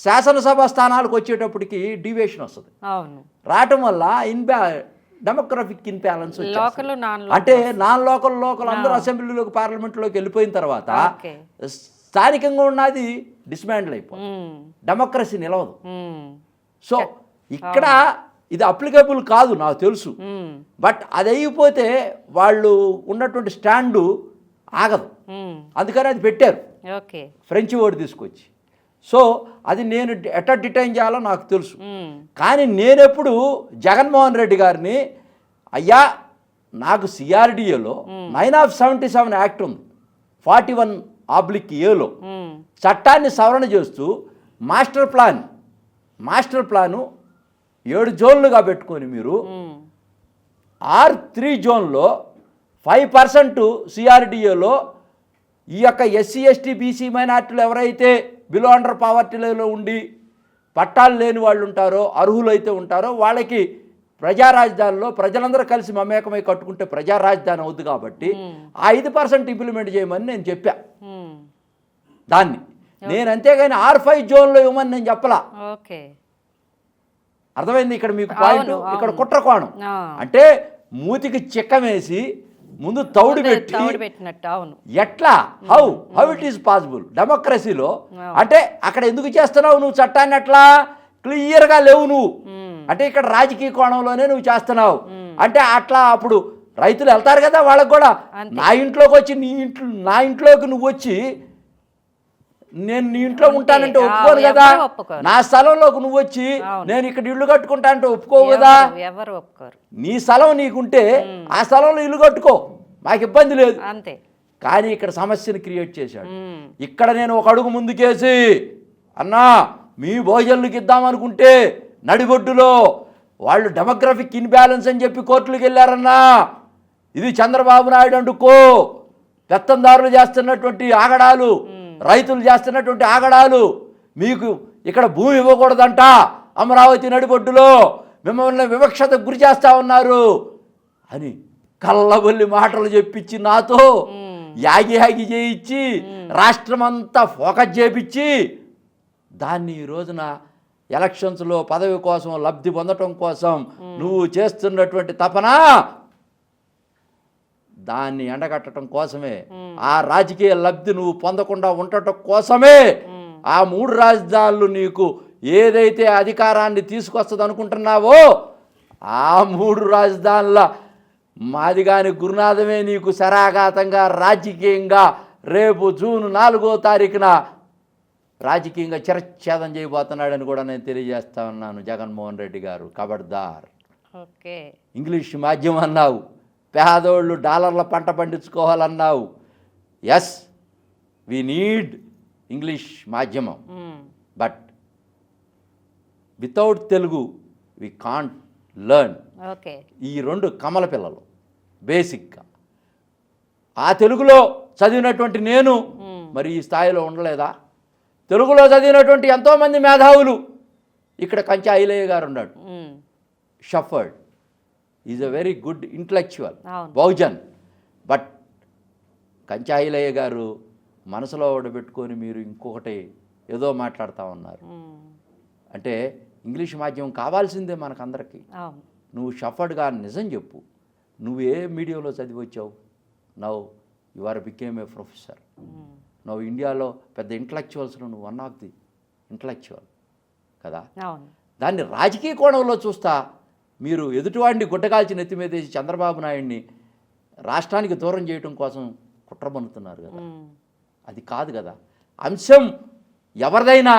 శాసనసభ స్థానాలకు వచ్చేటప్పటికి డివియేషన్ వస్తుంది. రావటం వల్ల డెమోగ్రఫిక్ ఇన్బ్యాలెన్స్ లోకల్ నాన్ అంటే లోకల్ అందరూ అసెంబ్లీలోకి పార్లమెంట్లోకి వెళ్ళిపోయిన తర్వాత ఓకే. స్థానికంగా ఉన్నది డిస్మాండిల్ అయిపోతుంది, డెమోక్రసీ నిలవదు. సో ఇక్కడ ఇది అప్లికబుల్ కాదు నాకు తెలుసు, బట్ అది అయిపోతే వాళ్ళు ఉన్నటువంటి స్టాండు ఆగదు, అందుకని అది పెట్టారు ఓకే. ఫ్రెంచ్ వర్డ్ తీసుకొచ్చి. సో అది నేను ఎట్లా డిటైన్ చేయాలో నాకు తెలుసు. కానీ నేనెప్పుడు జగన్మోహన్ రెడ్డి గారిని అయ్యా నాకు సిఆర్డిఏలో 9/77 యాక్ట్ ఉంది, 41/A చట్టాన్ని సవరణ చేస్తూ మాస్టర్ ప్లాను 7 జోన్లుగా పెట్టుకొని మీరు R3 జోన్లో 5% సిఆర్డిఏలో ఈ యొక్క ఎస్సీ ఎస్టీ బీసీ మైనార్టీలు ఎవరైతే బిలో అండర్ పావర్టీలో ఉండి పట్టాలు లేని వాళ్ళు ఉంటారో, అర్హులైతే ఉంటారో వాళ్ళకి ప్రజా రాజధానిలో ప్రజలందరూ కలిసి మమేకమై కట్టుకుంటే ప్రజా రాజధాని అవుద్ది కాబట్టి ఆ 5% ఇంప్లిమెంట్ చేయమని నేను చెప్పా దాన్ని. నేను అంతేగాని R5 జోన్లో ఇవ్వమని నేను చెప్పలా. ఓకే, అర్థమైంది ఇక్కడ మీకు పాయింట్. ఇక్కడ కుట్ర కోణం అంటే మూతికి చిక్కమేసి ముందు తౌడు పెట్టినట్టు. అవును, ఎట్లా హౌ ఇట్ ఈస్ పాసిబుల్ డెమోక్రసీలో? అంటే అక్కడ ఎందుకు చేస్తున్నావు నువ్వు చట్టాన్ని? అట్లా క్లియర్గా లేవు నువ్వు, అంటే ఇక్కడ రాజకీయ కోణంలోనే నువ్వు చేస్తున్నావు అంటే అట్లా. అప్పుడు రైతులు వెళ్తారు కదా, వాళ్ళకు కూడా నా ఇంట్లోకి వచ్చి నా ఇంట్లోకి నువ్వు వచ్చి నేను నీ ఇంట్లో ఉంటానంటే ఒప్పుకోను కదా, నా స్థలంలోకి నువ్వు వచ్చి నేను ఇక్కడ ఇల్లు కట్టుకుంటా అంటే ఒప్పుకోవు కదా. ఎవరు ఒప్పుకోరు. నీ స్థలం నీకుంటే ఆ స్థలంలో ఇల్లు కట్టుకో, మాకు ఇబ్బంది లేదు. అంతే. కానీ ఇక్కడ సమస్యను క్రియేట్ చేశాడు. ఇక్కడ నేను ఒక అడుగు ముందుకేసి అన్నా మీ భోజనులకి ఇద్దామనుకుంటే నడిబొడ్డులో వాళ్ళు డెమోగ్రఫిక్ ఇన్బ్యాలెన్స్ అని చెప్పి కోర్టులకు వెళ్ళారన్నా. ఇది చంద్రబాబు నాయుడు అంటుకో పెత్తందారులు చేస్తున్నటువంటి ఆగడాలు, రైతులు చేస్తున్నటువంటి ఆగడాలు. మీకు ఇక్కడ భూమి ఇవ్వకూడదంట, అమరావతి నడిబొడ్డులో మిమ్మల్ని వివక్షతకు గురి చేస్తా ఉన్నారు అని కళ్ళబొల్లి మాటలు చెప్పించి నాతో యాగి చేయించి రాష్ట్రమంతా ఫోకస్ చేపించి దాన్ని ఈ రోజున ఎలక్షన్స్లో పదవి కోసం లబ్ధి పొందటం కోసం నువ్వు చేస్తున్నటువంటి తపన, దాన్ని ఎండగట్టడం కోసమే, ఆ రాజకీయ లబ్ధి నువ్వు పొందకుండా ఉండటం కోసమే ఆ 3 రాజధానులు నీకు ఏదైతే అధికారాన్ని తీసుకొస్తుంది అనుకుంటున్నావో ఆ 3 రాజధానుల మాదిగాని గురునాథమే నీకు శరాఘాతంగా రాజకీయంగా రేపు జూన్ 4వ తారీఖున రాజకీయంగా చిరచ్ఛేదం చేయబోతున్నాడని కూడా నేను తెలియజేస్తా ఉన్నాను. జగన్మోహన్ రెడ్డి గారు ఖబర్దార్. ఓకే, ఇంగ్లీష్ మాధ్యమం అన్నావు, పేదోళ్ళు డాలర్ల పంట పండించుకోవాలన్నావు. ఎస్, వీ నీడ్ ఇంగ్లీష్ మాధ్యమం, but without Telugu we can't learn. Okay, ఈ 2 కమల పిల్లలు బేసిక్గా ఆ తెలుగులో చదివినటువంటి నేను మరి ఈ స్థాయిలో ఉండలేదా? తెలుగులో చదివినటువంటి ఎంతోమంది మేధావులు ఇక్కడ కంచె ఐలయ్య గారు ఉన్నాడు, Shepherd is a very good intellectual Bahujan. But కంచె ఐలయ్య గారు మనసులో పెట్టుకొని మీరు ఇంకొకటి ఏదో మాట్లాడుతూ ఉన్నారు. అంటే ఇంగ్లీష్ మాధ్యమం కావాల్సిందే మనకందరికీ. నువ్వు షఫర్డ్గా నిజం చెప్పు, నువ్వు ఏ మీడియంలో చదివి వచ్చావు? Now you are became a professor. నువ్వు ఇండియాలో పెద్ద ఇంటలెక్చువల్స్లో నువ్వు వన్ ఆఫ్ ది ఇంటలెక్చువల్ కదా. దాన్ని రాజకీయ కోణంలో చూస్తా మీరు ఎదుటివాడిని గుడ్డగాల్చి నెత్తి మీదేసి చంద్రబాబు నాయుడిని రాష్ట్రానికి దూరం చేయడం కోసం కుట్ర పన్నుతున్నారు కదా. అది కాదు కదా అంశం. ఎవరిదైనా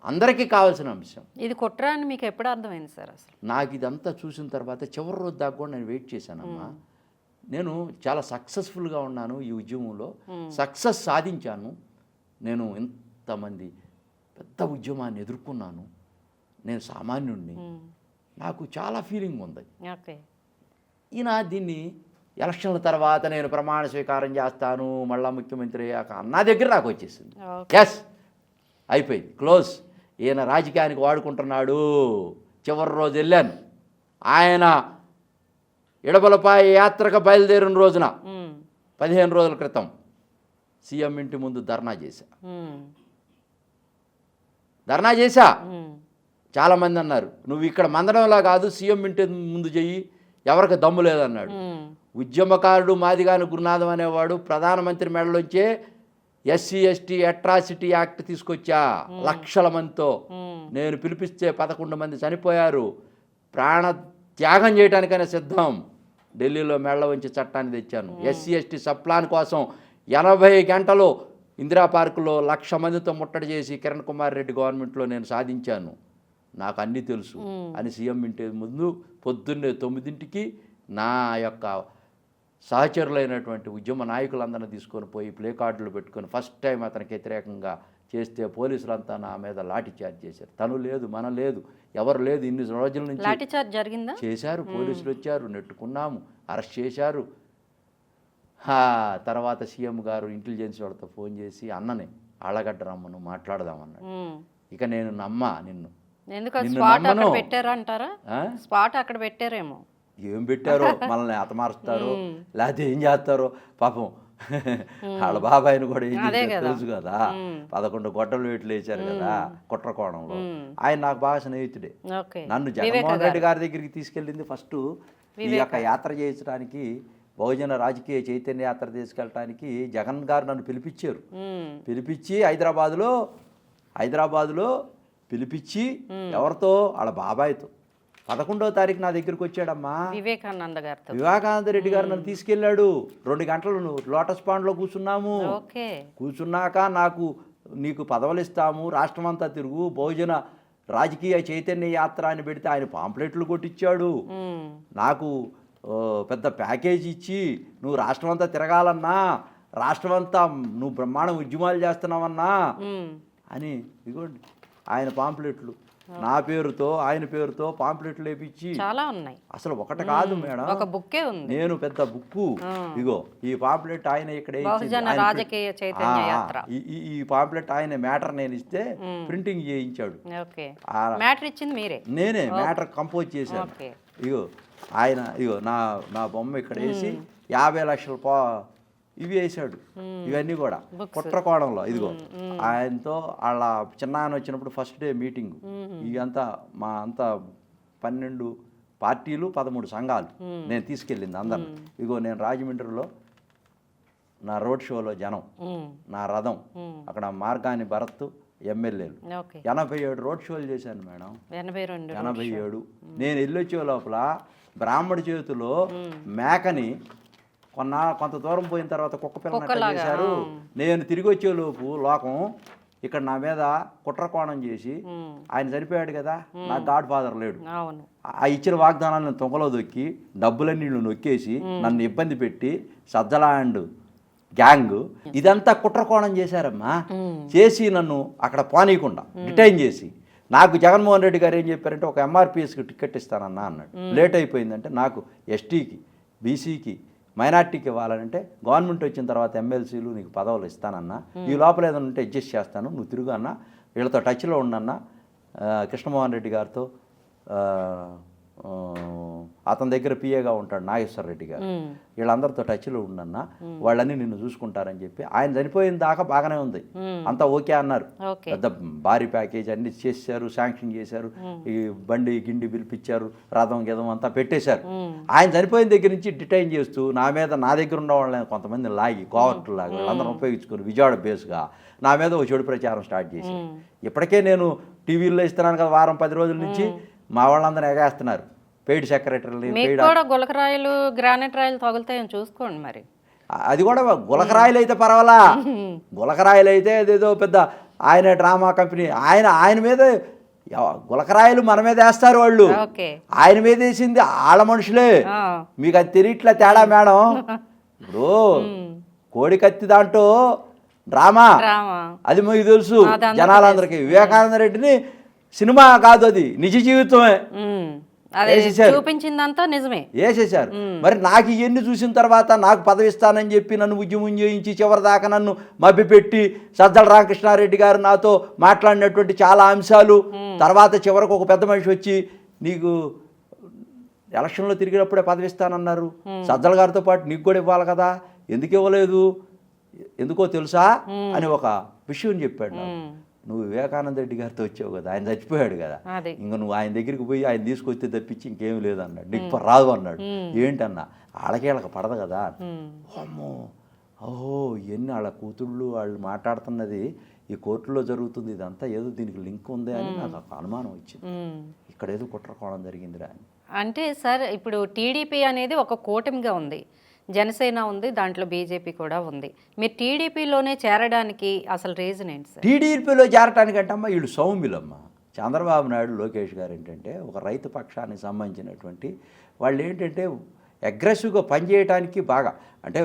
అందరికీ కావాల్సిన అంశం. ఇది కుట్ర అని మీకు ఎప్పుడు అర్థమైంది సార్? అసలు నాకు ఇదంతా చూసిన తర్వాత చివరి రోజు దాకా కూడా నేను వెయిట్ చేశానమ్మా. నేను చాలా సక్సెస్ఫుల్గా ఉన్నాను ఈ ఉద్యమంలో, సక్సెస్ సాధించాను. నేను ఇంతమంది పెద్ద ఉద్యమాన్ని ఎదుర్కొన్నాను, నేను సామాన్యుడిని, నాకు చాలా ఫీలింగ్ ఉంది. ఈయన దీన్ని ఎలక్షన్ల తర్వాత నేను ప్రమాణ స్వీకారం చేస్తాను మళ్ళా ముఖ్యమంత్రి అయ్యాక అన్న దగ్గర నాకు వచ్చేసింది. ఎస్, అయిపోయింది, క్లోజ్. ఈయన రాజకీయానికి వాడుకుంటున్నాడు. చివరి రోజు వెళ్ళాను, ఆయన ఇడబలపాయ యాత్రకు బయలుదేరిన రోజున 15 రోజుల క్రితం సీఎం ఇంటి ముందు ధర్నా చేశా. చాలామంది అన్నారు నువ్వు ఇక్కడ మందడంలా కాదు సీఎం ఇంటి ముందు చెయ్యి, ఎవరికి దమ్ము లేదన్నాడు. ఉద్యమకారుడు మాదిగాని గురునాథం అనేవాడు ప్రధానమంత్రి మెడలోంచే ఎస్సీ ఎస్టీ అట్రాసిటీ యాక్ట్ తీసుకొచ్చా లక్షల మందితో. నేను పిలిపిస్తే 11 మంది చనిపోయారు. ప్రాణ త్యాగం చేయడానికైనా సిద్ధం. ఢిల్లీలో మెడల వంచి చట్టాన్ని తెచ్చాను. ఎస్సీ ఎస్టీ సప్లాన్ కోసం 80 గంటలు ఇందిరా పార్కులో 1,00,000 మందితో ముట్టడి చేసి కిరణ్ కుమార్ రెడ్డి గవర్నమెంట్లో నేను సాధించాను. నాకు అన్నీ తెలుసు అని సీఎం ఇంటి ముందు పొద్దున్నే 9ంటికి నా యొక్క సహచరులైనటువంటి ఉద్యమ నాయకులందరినీ తీసుకొని పోయి ప్లే కార్డులు పెట్టుకొని ఫస్ట్ టైం అతనికి వ్యతిరేకంగా చేస్తే పోలీసులంతా నా మీద లాఠీ చార్జ్ చేశారు. తను లేదు, మన లేదు, ఎవరు లేదు. ఇన్ని రోజుల నుంచి లాఠీ చార్జ్ జరిగిందా? చేశారు. పోలీసులు వచ్చారు, నెట్టుకున్నాము, అరెస్ట్ చేశారు. తర్వాత సీఎం గారు ఇంటెలిజెన్స్ వాళ్ళతో ఫోన్ చేసి అన్నని ఆళ్ళగడ్డ రమ్మను మాట్లాడదామన్నాడు. ఇక నేను నమ్మా నిన్ను. స్పాట్ అక్కడ పెట్టారేమో. ఏం పెట్టారో, మనల్ని హతమారుస్తారో లేకపోతే ఏం చేస్తారో పాపం. వాళ్ళ బాబాయిని కూడా ఏం చేశారు తెలుసు కదా. 11 గొడ్డలు వేట్లు వేశారు కదా కుట్రకోణంలో. ఆయన నాకు బాగా స్నేహితుడే. నన్ను జగన్మోహన్ రెడ్డి గారి దగ్గరికి తీసుకెళ్ళింది ఫస్ట్ ఈ యొక్క యాత్ర చేయించడానికి, బహుజన రాజకీయ చైతన్య యాత్ర తీసుకెళ్ళటానికి జగన్ గారు నన్ను పిలిపించారు. పిలిపించి హైదరాబాదులో పిలిపించి ఎవరితో, వాళ్ళ బాబాయ్తో 11వ తారీఖు నా దగ్గరికి వచ్చాడమ్మా. వివేకానంద రెడ్డి గారు నన్ను తీసుకెళ్ళాడు. 2 గంటలు లోటస్ పాండ్లో కూర్చున్నాము. కూర్చున్నాక నీకు పదవులు ఇస్తాము, రాష్ట్రం అంతా తిరుగు, బహుజన రాజకీయ చైతన్య యాత్ర అని పెడితే ఆయన పాంప్లెట్లు కొట్టించాడు. నాకు పెద్ద ప్యాకేజీ ఇచ్చి నువ్వు రాష్ట్రం అంతా తిరగాలన్నా, రాష్ట్రం అంతా నువ్వు బ్రహ్మాండం ఉద్యమాలు చేస్తున్నావన్నా అని ఇదిగోండి ఆయన పాంప్లెట్లు నా పేరుతో ఆయన పేరుతో పాంప్లెట్లు వేపించి చాలా ఉన్నాయి. అసలు ఒకటి కాదు మేడం, ఒక బుక్కే ఉంది. నేను పెద్ద బుక్కు. ఇగో ఈ పాంప్లెట్ ఆయన ఇక్కడ ఈ పాంప్లెట్ ఆయన మ్యాటర్ నేను ఇస్తే ప్రింటింగ్ చేయించాడు. నేనే మ్యాటర్ కంపోజ్ చేశాను. ఇగో ఆయన నా బొమ్మ ఇక్కడ వేసి 50 లక్షల ఇవి వేసాడు. ఇవన్నీ కూడా కుట్రకోణంలో. ఇదిగో ఆయనతో వాళ్ళ చిన్న ఆయన వచ్చినప్పుడు ఫస్ట్ డే మీటింగ్. ఇదంతా మా అంతా 12 పార్టీలు 13 సంఘాలు నేను తీసుకెళ్ళింది అందరిని. ఇదిగో నేను రాజమండ్రిలో నా రోడ్ షోలో జనం, నా రథం, అక్కడ మార్గాని భరత్ ఎమ్మెల్యేలు 87 రోడ్ షోలు చేశాను మేడం. 87. నేను వెళ్ళొచ్చే లోపల బ్రాహ్మడి చేతిలో మేకని కొంత దూరం పోయిన తర్వాత కుక్క పిల్లలు చేశారు. నేను తిరిగి వచ్చేలోపు లోకం ఇక్కడ నా మీద కుట్రకోణం చేసి ఆయన చనిపోయాడు కదా, నా గాడ్ ఫాదర్ లేడు, ఆ ఇచ్చిన వాగ్దానాలను తొంగలో దొక్కి డబ్బులన్నీ నొక్కేసి నన్ను ఇబ్బంది పెట్టి సజ్జల అండ్ గ్యాంగ్ ఇదంతా కుట్రకోణం చేశారమ్మా. చేసి నన్ను అక్కడ పోనీయకుండా డిటైన్ చేసి, నాకు జగన్మోహన్ రెడ్డి గారు ఏం చెప్పారంటే ఒక ఎంఆర్పిఎస్కి టికెట్ ఇస్తానన్నా అన్నాడు. లేట్ అయిపోయిందంటే నాకు ఎస్టీకి, బీసీకి, మైనార్టీకి ఇవ్వాలంటే గవర్నమెంట్ వచ్చిన తర్వాత ఎమ్మెల్సీలు నీకు పదవులు ఇస్తానన్నా, ఈ లోపల ఏదైనా ఉంటే అడ్జస్ట్ చేస్తాను, నువ్వు తిరుగు అన్నా, వీళ్ళతో టచ్లో ఉండన్నా, కృష్ణమోహన్ రెడ్డి గారితో అతని దగ్గర పిఏగా ఉంటాడు నాగేశ్వర రెడ్డి గారు, వీళ్ళందరితో టచ్లో ఉండన్నా, వాళ్ళని నిన్ను చూసుకుంటారని చెప్పి ఆయన చనిపోయిన దాకా బాగానే ఉంది, అంతా ఓకే అన్నారు. పెద్ద భారీ ప్యాకేజ్ అన్ని చేశారు, శాంక్షన్ చేశారు, ఈ బండి గిండి పిలిపించారు, రథం గీదం అంతా పెట్టేశారు. ఆయన చనిపోయిన దగ్గర నుంచి డిటైన్ చేస్తూ నా దగ్గర ఉన్న వాళ్ళని కొంతమంది లాగి కోవర్టు లాగా వాళ్ళందరూ ఉపయోగించుకొని విజయవాడ బేస్గా నా మీద ఒక చెడు ప్రచారం స్టార్ట్ చేసి, ఇప్పటికే నేను టీవీల్లో ఇస్తున్నాను కదా వారం 10 రోజుల నుంచి, మా వాళ్ళందరూ ఎగేస్తున్నారు. పెయిడ్ సెక్రటరీలు, గులకరాయలు, గ్రానైట్ రాయలు తగులుతాయని చూసుకోండి. మరి అది కూడా గులకరాయలు అయితే పర్వాలా, గులకరాయలు అయితే అదేదో పెద్ద ఆయన డ్రామా కంపెనీ, ఆయన మీద గులకరాయలు మన మీద వేస్తారు వాళ్ళు. ఆయన మీద వేసింది ఆళ్ళ మనుషులే. మీకు అది తెలియట్లే తేడా మేడం. ఇప్పుడు కోడి కత్తి దాంట్లో డ్రామా అది మీకు తెలుసు జనాలందరికీ. వివేకానంద రెడ్డిని సినిమా కాదు, అది నిజ జీవితమే. చూపించిందంతా నిజమే వేసేసారు. మరి నాకు ఇవన్నీ చూసిన తర్వాత నాకు పదవి ఇస్తానని చెప్పి నన్ను ఉద్యమం చేయించి చివరి దాకా నన్ను మభ్యపెట్టి సజ్జల రామకృష్ణారెడ్డి గారు నాతో మాట్లాడినటువంటి చాలా అంశాలు, తర్వాత చివరికి ఒక పెద్ద మనిషి వచ్చి నీకు ఎలక్షన్లో తిరిగినప్పుడే పదవి ఇస్తానన్నారు, సజ్జల గారితో పాటు నీకు కూడా ఇవ్వాలి కదా, ఎందుకు ఇవ్వలేదు, ఎందుకో తెలుసా అని ఒక విషయం చెప్పాడు. నువ్వు వివేకానంద రెడ్డి గారితో వచ్చావు కదా, ఆయన చచ్చిపోయాడు కదా, అది ఇంకా నువ్వు ఆయన దగ్గరికి పోయి ఆయన తీసుకొస్తే తప్పించి ఇంకేం లేదన్నాడు, నీకు రాదు అన్నాడు. ఏంటన్నా వాళ్ళకి పడదు కదా. అమ్మో, ఓహో, ఎన్ని వాళ్ళ కూతుళ్ళు వాళ్ళు మాట్లాడుతున్నది ఈ కోర్టులో జరుగుతుంది, ఇదంతా ఏదో దీనికి లింక్ ఉంది అని నాకు ఒక అనుమానం వచ్చింది. ఇక్కడ ఏదో కుట్రకోణం జరిగిందిరా అని. అంటే సార్ ఇప్పుడు టీడీపీ అనేది ఒక కూటమిగా ఉంది, జనసేన ఉంది, దాంట్లో బీజేపీ కూడా ఉంది. మీరు టీడీపీలోనే చేరడానికి అసలు రీజన్ ఏంటి సార్? టీడీపీలో చేరటానికంటే అమ్మ వీళ్ళు సౌమ్యులమ్మ. చంద్రబాబు నాయుడు, లోకేష్ గారు ఏంటంటే ఒక రైతు పక్షానికి సంబంధించినటువంటి వాళ్ళు ఏంటంటే అగ్రెసివ్గా పనిచేయడానికి బాగా, అంటే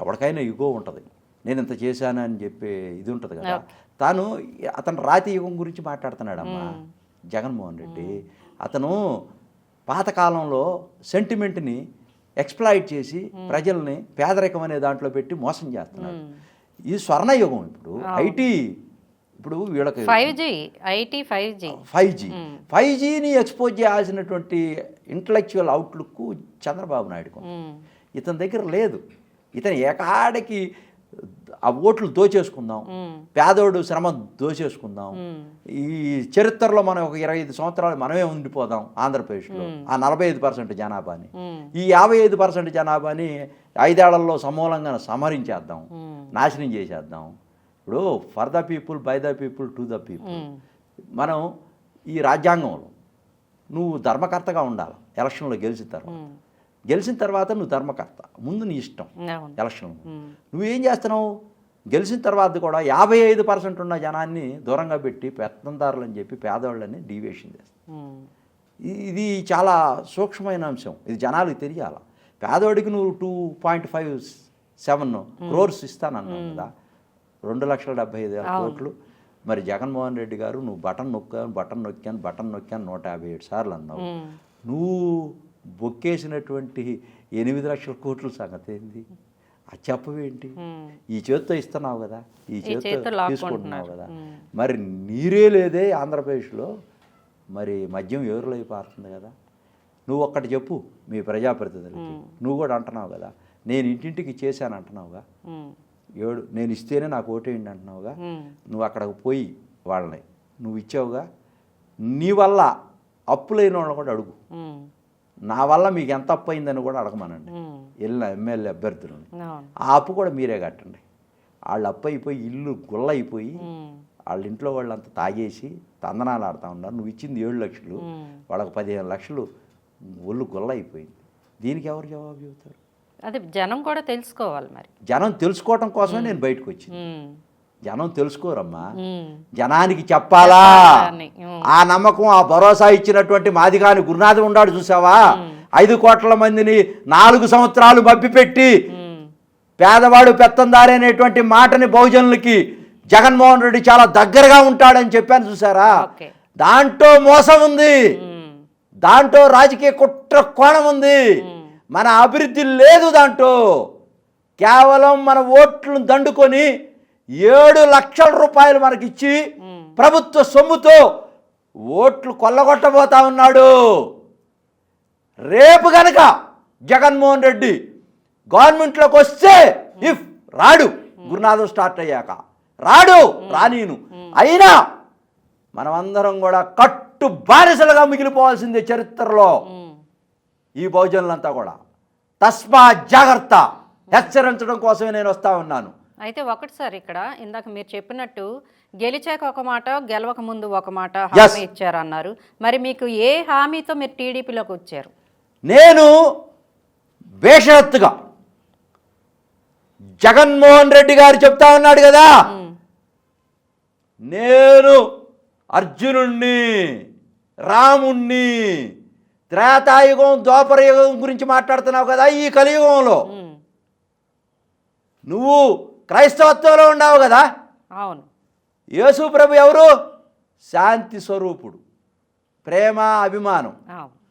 ఎవరికైనా ఇగో ఉంటుంది, నేను ఇంత చేశానని చెప్పే ఇది ఉంటుంది కదా. అతను రాతి యుగం గురించి మాట్లాడుతున్నాడమ్మా జగన్మోహన్ రెడ్డి. అతను పాతకాలంలో సెంటిమెంట్ని ఎక్స్ప్లాయిట్ చేసి ప్రజల్ని పేదరికం అనే దాంట్లో పెట్టి మోసం చేస్తున్నాడు. ఇది స్వర్ణయుగం. ఇప్పుడు ఐటీ, ఇప్పుడు వీళ్ళకి 5Gని ఎక్స్పోజ్ చేయాల్సినటువంటి ఇంటలెక్చువల్ అవుట్లుక్ చంద్రబాబు నాయుడుకు ఇతని దగ్గర లేదు. ఇతను ఏకాడికి ఆ ఓట్లు దోచేసుకుందాం, పేదోడు శ్రమ దోచేసుకుందాం, ఈ చరిత్రలో మనం ఒక 25 సంవత్సరాలు మనమే ఉండిపోదాం ఆంధ్రప్రదేశ్లో, ఆ 45% జనాభాని, ఈ 55% జనాభాని 5 ఏళ్లలో సమూలంగా సంహరించేద్దాం, నాశనం చేసేద్దాం. ఇప్పుడు for the people, by the people, to the people. మనం ఈ రాజ్యాంగంలో నువ్వు ధర్మకర్తగా ఉండాలి. ఎలక్షన్లో గెలిచిన తర్వాత నువ్వు ధర్మకర్త, ముందు నీ ఇష్టం. ఎలక్షన్ నువ్వేం చేస్తున్నావు, గెలిచిన తర్వాత కూడా 55% ఉన్న జనాన్ని దూరంగా పెట్టి పెత్తందారులు అని చెప్పి పేదవాళ్ళని డీవియేషన్ చేస్తావు. ఇది చాలా సూక్ష్మమైన అంశం, ఇది జనాలకు తెలియాల. పేదవాడికి నువ్వు 2.57 crores ఇస్తానన్నావు కదా, 2,75,000 కోట్లు. మరి జగన్మోహన్ రెడ్డి గారు నువ్వు బటన్ నొక్కాను 157 సార్లు అన్నావు. నువ్వు బొక్కేసినటువంటి 8 లక్షల కోట్ల సంగతి ఏంది, అది చెప్పవేంటి? ఈ చేతితో ఇస్తున్నావు కదా, ఈ చేతితో తీసుకుంటున్నావు కదా. మరి నీరే లేదే ఆంధ్రప్రదేశ్లో, మరి మద్యం ఎవరిలో పారుతుంది కదా. నువ్వు ఒక్కటి చెప్పు మీ ప్రజాప్రతినిధులకి, నువ్వు కూడా అంటున్నావు కదా, నేను ఇంటింటికి చేశాను అంటున్నావుగా, నేను ఇస్తేనే నాకు ఓటేయండి అంటున్నావుగా. నువ్వు అక్కడికి పోయి వాళ్ళని నువ్వు ఇచ్చావుగా, నీ వల్ల అప్పులైన వాళ్ళని కూడా అడుగు, నా వల్ల మీకు ఎంత అప్పు అయిందని కూడా అడగమనండి వెళ్ళిన ఎమ్మెల్యే అభ్యర్థులను. ఆ అప్పు కూడా మీరే కట్టండి. వాళ్ళు అప్పు అయిపోయి ఇల్లు గుల్ల అయిపోయి వాళ్ళ ఇంట్లో వాళ్ళంతా తాగేసి తందనాలు ఆడుతూ ఉన్నారు. నువ్వు ఇచ్చింది 7 లక్షలు, వాళ్ళకి 15 లక్షలు ఒళ్ళు గుల్ల అయిపోయింది. దీనికి ఎవరు జవాబు చెబుతారు? అదే జనం కూడా తెలుసుకోవాలి. మరి జనం తెలుసుకోవటం కోసమే నేను బయటకు వచ్చింది. జనం తెలుసుకోరమ్మా, జనానికి చెప్పాలా. ఆ నమ్మకం, ఆ భరోసా ఇచ్చినటువంటి మాదిగాని గురునాథం ఉన్నాడు చూసావా, 5 కోట్ల మందిని 4 సంవత్సరాలు మభ్యపెట్టి పేదవాడు పెత్తందారి అనేటువంటి మాటని బహుజనులకి జగన్మోహన్ రెడ్డి చాలా దగ్గరగా ఉంటాడని చెప్పాను చూసారా. దాంట్లో మోసం ఉంది, దాంట్లో రాజకీయ కుట్ర కోణం ఉంది, మన అభివృద్ధి లేదు దాంట్లో. కేవలం మన ఓట్లను దండుకొని 7 లక్షల రూపాయలు మనకిచ్చి ప్రభుత్వ సొమ్ముతో ఓట్లు కొల్లగొట్టబోతా ఉన్నాడు. రేపు గనక జగన్మోహన్ రెడ్డి గవర్నమెంట్లోకి వస్తే, ఇఫ్ రాడు, గురునాథం స్టార్ట్ అయ్యాక రానీను, అయినా మనమందరం కూడా కట్టు బానిసలుగా మిగిలిపోవాల్సిందే చరిత్రలో ఈ బహుజనులంతా కూడా. తస్మా జాగ్రత్త, హెచ్చరించడం కోసమే నేను వస్తా ఉన్నాను. అయితే ఒకటి సార్, ఇక్కడ ఇందాక మీరు చెప్పినట్టు గెలిచాక ఒక మాట, గెలవక ముందు ఒక మాట హామీ ఇచ్చారన్నారు. మరి మీకు ఏ హామీతో మీరు టీడీపీలోకి వచ్చారు? నేను బేషరత్తుగా జగన్మోహన్ రెడ్డి గారు చెప్తా ఉన్నాడు కదా, నేను అర్జునుణ్ణి, రాముణ్ణి, త్రేతాయుగం ద్వాపరయుగం గురించి మాట్లాడుతున్నావు కదా. ఈ కలియుగంలో నువ్వు క్రైస్తవత్వంలో ఉన్నావు కదా. అవును. యేసు ప్రభు ఎవరు? శాంతి స్వరూపుడు, ప్రేమ, అభిమానం.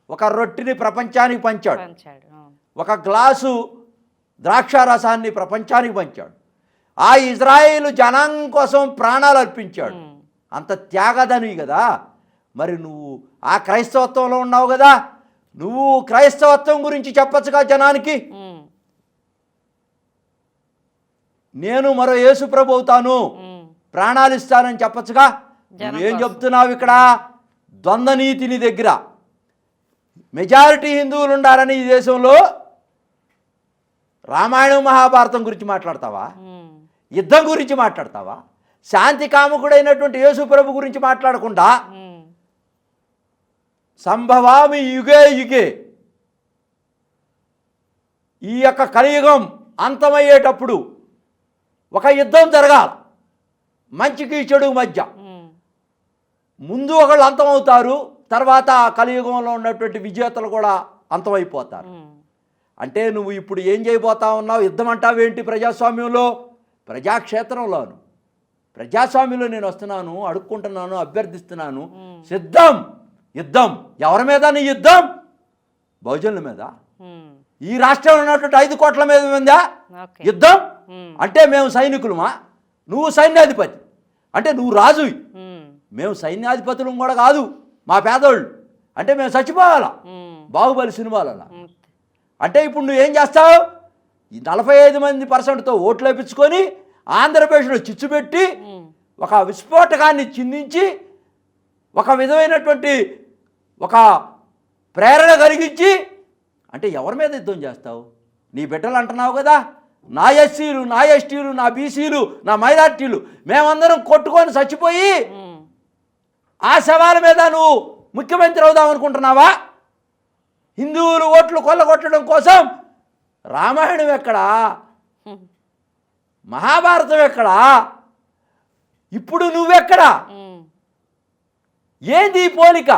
ఒక రొట్టెని ప్రపంచానికి పంచాడు, ఒక గ్లాసు ద్రాక్షారసాన్ని ప్రపంచానికి పంచాడు. ఆ ఇజ్రాయేలు జనాంగం కోసం ప్రాణాలు అర్పించాడు. అంత త్యాగదనివి కదా. మరి నువ్వు ఆ క్రైస్తవత్వంలో ఉన్నావు కదా, నువ్వు క్రైస్తవత్వం గురించి చెప్పచ్చుగా జనానికి. నేను మరో యేసు ప్రభు అవుతాను, ప్రాణాలు ఇస్తానని చెప్పచ్చుగా. నువ్వేం చెప్తున్నావు ఇక్కడ? ద్వంద్వ నీతిని దగ్గర మెజారిటీ హిందువులు ఉండాలని ఈ దేశంలో రామాయణం మహాభారతం గురించి మాట్లాడతావా? యుద్ధం గురించి మాట్లాడతావా? శాంతి కాముకుడైనటువంటి యేసు ప్రభు గురించి మాట్లాడకుండా సంభవామి యుగే యుగే, ఈ యొక్క కలియుగం అంతమయ్యేటప్పుడు ఒక యుద్ధం జరగాలి మంచికి చెడు మధ్య. ముందు ఒకళ్ళు అంతమవుతారు, తర్వాత కలియుగంలో ఉన్నటువంటి విజేతలు కూడా అంతమైపోతారు. అంటే నువ్వు ఇప్పుడు ఏం చేయబోతా ఉన్నావు? యుద్ధం అంటావేంటి? ప్రజాస్వామ్యంలో, ప్రజాక్షేత్రంలోను, ప్రజాస్వామ్యంలో నేను వస్తున్నాను, అడుక్కుంటున్నాను, అభ్యర్థిస్తున్నాను. సిద్ధం యుద్ధం. ఎవరి మీద నీ యుద్ధం? బహుజనుల మీద. ఈ రాష్ట్రంలో ఉన్నటువంటి 5 కోట్ల మీద యుద్ధం. అంటే మేము సైనికులమా? నువ్వు సైన్యాధిపతి అంటే నువ్వు రాజు. మేము సైన్యాధిపతులం కూడా కాదు, మా పేదోళ్ళు. అంటే మేము చచ్చిపోవాలా బాహుబలి సినిమాలలో. అంటే ఇప్పుడు నువ్వేం చేస్తావు? ఈ 45% ఓట్లు వేయించుకొని ఆంధ్రప్రదేశ్లో చిచ్చు పెట్టి ఒక విస్ఫోటకాన్ని చిందించి ఒక విధమైనటువంటి ఒక ప్రేరణ కలిగించి, అంటే ఎవరి మీద యుద్ధం చేస్తావు? నీ బిడ్డలు అంటున్నావు కదా, నా ఎస్సీలు, నా ఎస్టీలు, నా బీసీలు, నా మైనార్టీలు మేమందరం కొట్టుకొని చచ్చిపోయి ఆ శవాల మీద నువ్వు ముఖ్యమంత్రి అవుదాం అనుకుంటున్నావా? హిందువులు ఓట్లు కొల్లగొట్టడం కోసం రామాయణం ఎక్కడా? మహాభారతం ఎక్కడా? ఇప్పుడు నువ్వెక్కడా? ఏంది ఈ పోలిక?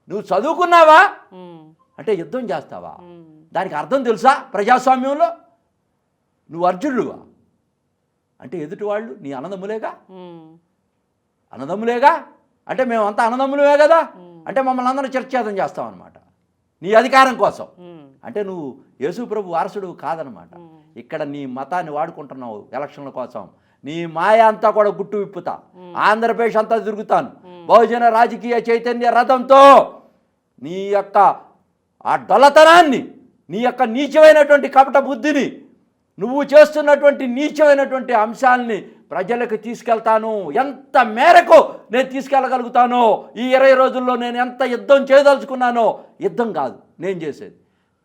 నువ్వు చదువుకున్నావా అంటే యుద్ధం చేస్తావా? దానికి అర్థం తెలుసా? ప్రజాస్వామ్యంలో నువ్వు అర్జునుడువా అంటే ఎదుటి వాళ్ళు నీ అన్నదమ్ములేగా, అన్నదమ్ములేగా. అంటే మేమంతా అన్నదమ్ములమే కదా, అంటే మమ్మల్ని అందరం చర్చేదం చేస్తామన్నమాట నీ అధికారం కోసం. అంటే నువ్వు యేసు ప్రభు వారసుడు కాదనమాట. ఇక్కడ నీ మతాన్ని వాడుకుంటున్నావు ఎలక్షన్ల కోసం. నీ మాయ అంతా కూడా గుట్టు విప్పుతా, ఆంధ్రప్రదేశ్ అంతా తిరుగుతాను బహుజన రాజకీయ చైతన్య రథంతో. నీ యొక్క ఆ డొల్లతనాన్ని, నీ యొక్క నీచమైనటువంటి కపట బుద్ధిని, నువ్వు చేస్తున్నటువంటి నీచమైనటువంటి అంశాలని ప్రజలకు తీసుకెళ్తాను. ఎంత మేరకు నేను తీసుకెళ్ళగలుగుతానో, ఈ 20 రోజుల్లో నేను ఎంత యుద్ధం చేయదలుచుకున్నానో. యుద్ధం కాదు నేను చేసేది,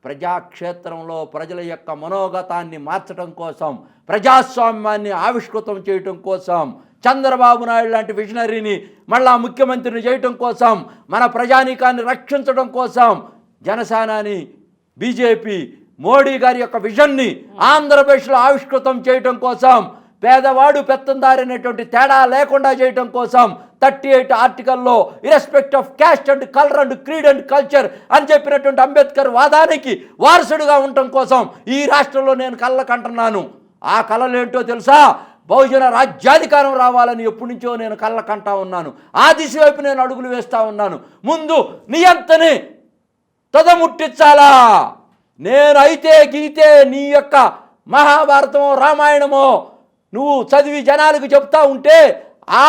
ప్రజాక్షేత్రంలో ప్రజల యొక్క మనోగతాన్ని మార్చడం కోసం, ప్రజాస్వామ్యాన్ని ఆవిష్కృతం చేయటం కోసం, చంద్రబాబు నాయుడు లాంటి విజనరీని మళ్ళా ముఖ్యమంత్రిని చేయటం కోసం, మన ప్రజానీకాన్ని రక్షించడం కోసం, జనసేనాని, బీజేపీ, మోడీ గారి యొక్క విజన్ని ఆంధ్రప్రదేశ్లో ఆవిష్కృతం చేయటం కోసం, పేదవాడు పెత్తందారి అనేటువంటి తేడా లేకుండా చేయటం కోసం 38 ఆర్టికల్లో irrespective of caste and colour and creed and culture అని చెప్పినటువంటి అంబేద్కర్ వాదానికి వారసుడిగా ఉండటం కోసం ఈ రాష్ట్రంలో నేను కళ్ళ కంటున్నాను. ఆ కళలు ఏంటో తెలుసా? బహుజన రాజ్యాధికారం రావాలని ఎప్పటి నుంచో నేను కళ్ళ కంటా ఉన్నాను. ఆ దిశ వైపు నేను అడుగులు వేస్తూ ఉన్నాను. ముందు నియంతని తొదముట్టించాలా. నేను అయితే గీతే నీ యొక్క మహాభారతమో రామాయణమో నువ్వు చదివి జనాలకు చెప్తా ఉంటే ఆ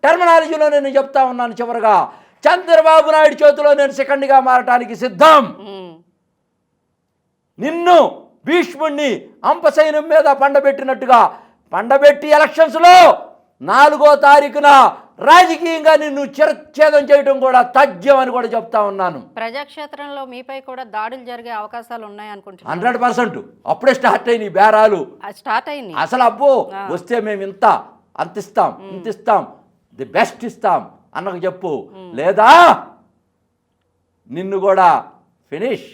టెర్మినాలజీలో నేను చెప్తా ఉన్నాను. చివరిగా చంద్రబాబు నాయుడు చేతిలో నేను సెకండ్గా మారటానికి సిద్ధం. నిన్ను భీష్ముడిని అంపసైన్యం మీద పండబెట్టినట్టుగా పండబెట్టి ఎలక్షన్స్లో 4వ తారీఖున రాజకీయంగా నిన్ను చిరచ్ఛేదం చేయడం కూడా తథ్యం అని కూడా చెప్తా ఉన్నాను. ప్రజాక్షేత్రంలో మీపై కూడా దాడులు జరిగే అవకాశాలు ఉన్నాయి అనుకుంటున్నాను. 100% అప్పుడే స్టార్ట్ అయినాయి బేరాలు. స్టార్ట్ అయింది అసలు. అబ్బో వస్తే మేము అంతిస్తాం, ఇంతిస్తాం, ది బెస్ట్ ఇస్తాం అన్నకు చెప్పు, లేదా నిన్ను కూడా ఫినిష్.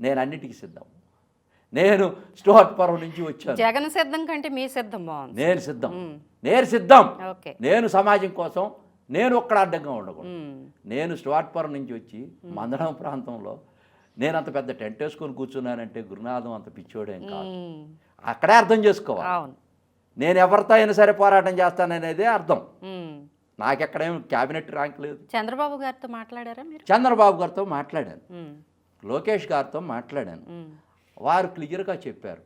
నేను అన్నిటికీ సిద్ధం. నేను స్టోర్పురం నుంచి వచ్చాను. జగన్ సిద్ధం కంటే మీ సిద్ధం బాగుంది. నేను సిద్ధం. నేను సమాజం కోసం నేను ఒక్కడ అడ్డంగా ఉండకూడదు. నేను స్టోర్పురం నుంచి వచ్చి మందడం ప్రాంతంలో నేను అంత పెద్ద టెంట్ వేసుకొని కూర్చున్నానంటే గురునాథం అంత పిచ్చోడేం కాదు. అక్కడే అర్థం చేసుకోవాలి. నేను ఎవరితో అయినా సరే పోరాటం చేస్తాననేదే అర్థం. నాకెక్కడేం క్యాబినెట్ ర్యాంక్ లేదు. చంద్రబాబు గారితో మాట్లాడారా మీరు? చంద్రబాబు గారితో మాట్లాడాను, లోకేష్ గారితో మాట్లాడాను. వారు క్లియర్గా చెప్పారు,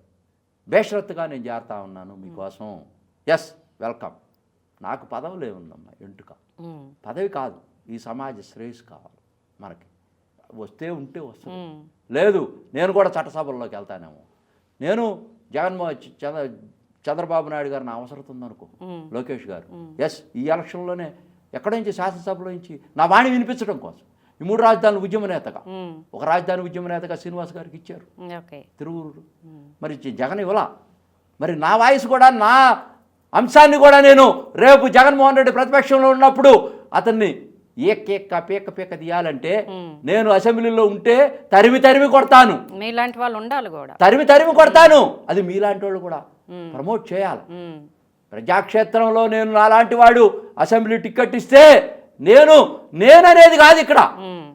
బేషరత్తుగా నేను చేరుతా ఉన్నాను మీకోసం. Yes, welcome. నాకు పదవి లేవుందమ్మా, ఎంటుక పదవి కాదు, ఈ సమాజ శ్రేయస్సు కావాలి మనకి. వస్తే ఉంటే వస్తుంది, లేదు నేను కూడా చట్టసభల్లోకి వెళ్తానేమో. నేను చంద్రబాబు నాయుడు గారిని అవసరం ఉందనుకో, లోకేష్ గారు ఎస్ ఈ ఎలక్షన్లోనే ఎక్కడి నుంచి? శాసనసభలో నుంచి నా వాణి వినిపించడం కోసం. ఈ 3 రాజధానుల ఉద్యమ నేతగా, ఒక రాజధాని ఉద్యమ నేతగా శ్రీనివాస్ గారికి ఇచ్చారు తిరువురు. మరి జగన్ ఇవ్వలా. మరి నా వాయిస్ కూడా, నా అంశాన్ని కూడా నేను రేపు జగన్మోహన్ రెడ్డి ప్రతిపక్షంలో ఉన్నప్పుడు అతన్ని పీక తీయాలంటే నేను అసెంబ్లీలో ఉంటే తరిమి కొడతాను. మీలాంటి వాళ్ళు ఉండాలి కూడా, తరిమి కొడతాను. అది మీలాంటి వాళ్ళు కూడా ప్రమోట్ చేయాలి. ప్రజాక్షేత్రంలో నేను నాలాంటి వాడు అసెంబ్లీ టికెట్ ఇస్తే నేననేది కాదు ఇక్కడ,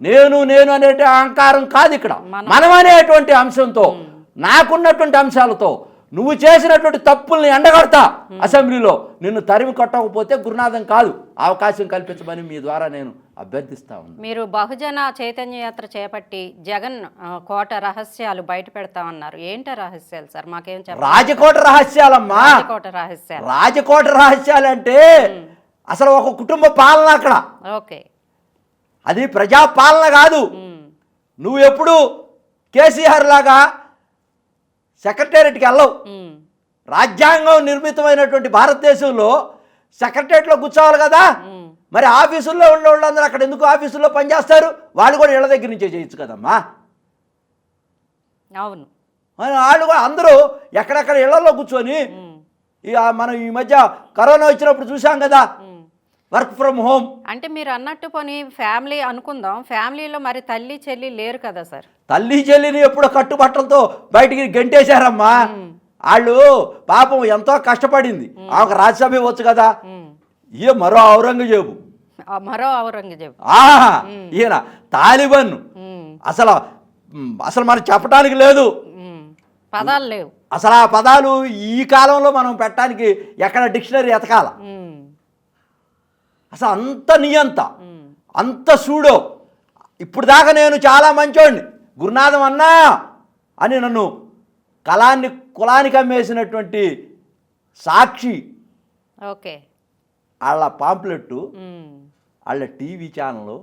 నేను అనే అహంకారం కాదు ఇక్కడ, మనం అనేటువంటి అంశంతో, నాకున్నటువంటి అంశాలతో నువ్వు చేసినటువంటి తప్పుల్ని ఎండగడతా అసెంబ్లీలో. నిన్ను తరిమి కొట్టకపోతే గురునాథం కాదు, అవకాశం కల్పించమని మీ ద్వారా నేను అభ్యర్థిస్తా ఉన్నాను. మీరు బహుజన చైతన్య యాత్ర చేపట్టి జగన్ కోట రహస్యాలు బయట పెడతామన్నారు. ఏంటో రహస్యాలు సార్? మాకేం చెప్పాలి? రాజకోట రహస్యాలమ్మా. రాజకోట రహస్యాలు అంటే అసలు ఒక కుటుంబ పాలన అక్కడ. ఓకే, అది ప్రజా పాలన కాదు. నువ్వు ఎప్పుడు కేసీఆర్ లాగా సెక్రటేరియట్కి వెళ్ళవు. రాజ్యాంగం నిర్మితమైనటువంటి భారతదేశంలో సెక్రటేరియట్లో కూర్చోవాలి కదా. మరి ఆఫీసుల్లో ఉండే వాళ్ళందరూ అక్కడ ఎందుకు ఆఫీసుల్లో పనిచేస్తారు? వాళ్ళు కూడా ఇళ్ళ దగ్గర నుంచే చేయొచ్చు కదమ్మా. అవును, వాళ్ళు కూడా అందరూ ఎక్కడెక్కడ ఇళ్లలో కూర్చొని, మనం ఈ మధ్య కరోనా వచ్చినప్పుడు చూసాం కదా, వర్క్ ఫ్రమ్ హోమ్. అంటే మీరు అన్నట్టు పోనీ ఫ్యామిలీ అనుకుందాం, ఫ్యామిలీలో మరి తల్లి చెల్లి లేరు కదా సార్? తల్లి చెల్లిని ఎప్పుడో కట్టుబట్టలతో బయటికి గెంటేశారమ్మా. వాళ్ళు పాపం ఎంతో కష్టపడింది. ఆమెకు రాజ్యసభ ఇవ్వచ్చు కదా. మరో ఔరంగజేబు ఈయన తాలిబన్. అసలు మనం చెప్పడానికి లేదు, పదాలు లేవు అసలు. ఆ పదాలు ఈ కాలంలో మనం పెట్టడానికి ఎక్కడ డిక్షనరీ ఎతకాల. అసలు అంత నియంత, అంత సూడో. ఇప్పుడు దాకా నేను చాలా మంచోడిని, గురునాథం అన్నా అని నన్ను కులానికి అమ్మేసినటువంటి సాక్షి, ఓకే, వాళ్ళ పాంప్లెట్టు, వాళ్ళ టీవీ ఛానల్,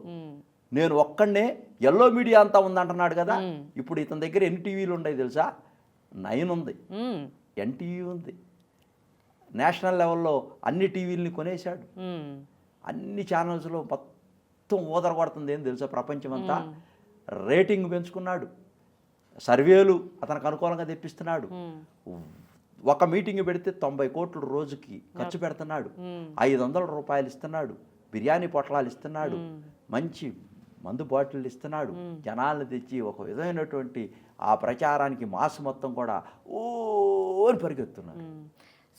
నేను ఒక్కడనే ఎల్లో మీడియా అంతా ఉందంటున్నాడు కదా. ఇప్పుడు ఇతని దగ్గర ఎన్ని టీవీలు ఉన్నాయి తెలుసా? 9 ఉంది, ఎన్టీవీ ఉంది. నేషనల్ లెవెల్లో అన్ని టీవీలని కొనేశాడు. అన్ని ఛానల్స్లో మొత్తం ఊదర కొడుతుంది. ఏం తెలుసా? ప్రపంచమంతా రేటింగ్ పెంచుకున్నాడు, సర్వేలు అతనికి అనుకూలంగా తెప్పిస్తున్నాడు. ఒక మీటింగ్ పెడితే 90 కోట్లు రోజుకి ఖర్చు పెడుతున్నాడు. 500 రూపాయలు ఇస్తున్నాడు, బిర్యానీ పొట్లాలు ఇస్తున్నాడు, మంచి మందు బాటిల్ ఇస్తున్నాడు. జనాలను తెచ్చి ఒక విధమైనటువంటి ఆ ప్రచారానికి మాస్ మొత్తం కూడా ఓని పరిగెత్తున్నారు.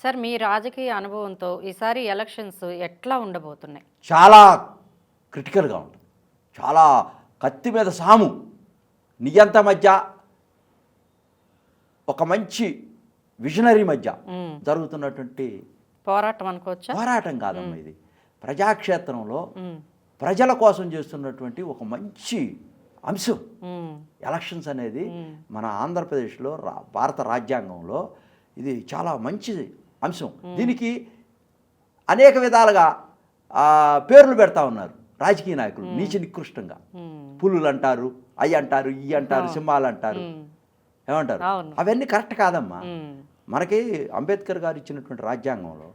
సార్, మీ రాజకీయ అనుభవంతో ఈసారి ఎలక్షన్స్ ఎట్లా ఉండబోతున్నాయి? చాలా క్రిటికల్గా ఉంటుంది. చాలా కత్తి మీద సాము, నియంత మధ్య, ఒక మంచి విజనరీ మధ్య జరుగుతున్నటువంటి పోరాటం అనుకోవచ్చా? పోరాటం కాదమ్మా, ఇది ప్రజాక్షేత్రంలో ప్రజల కోసం చేస్తున్నటువంటి ఒక మంచి అంశం. ఎలక్షన్స్ అనేది మన ఆంధ్రప్రదేశ్లో భారత రాజ్యాంగంలో ఇది చాలా మంచి అంశం. దీనికి అనేక విధాలుగా పేర్లు పెడతా ఉన్నారు రాజకీయ నాయకులు, నీచ నికృష్టంగా. పులులు అంటారు, అయ్యి అంటారు, ఈ అంటారు, సింహాలు అంటారు, ఏమంటారు. అవన్నీ కరెక్ట్ కాదమ్మా. మనకి అంబేద్కర్ గారు ఇచ్చినటువంటి రాజ్యాంగంలో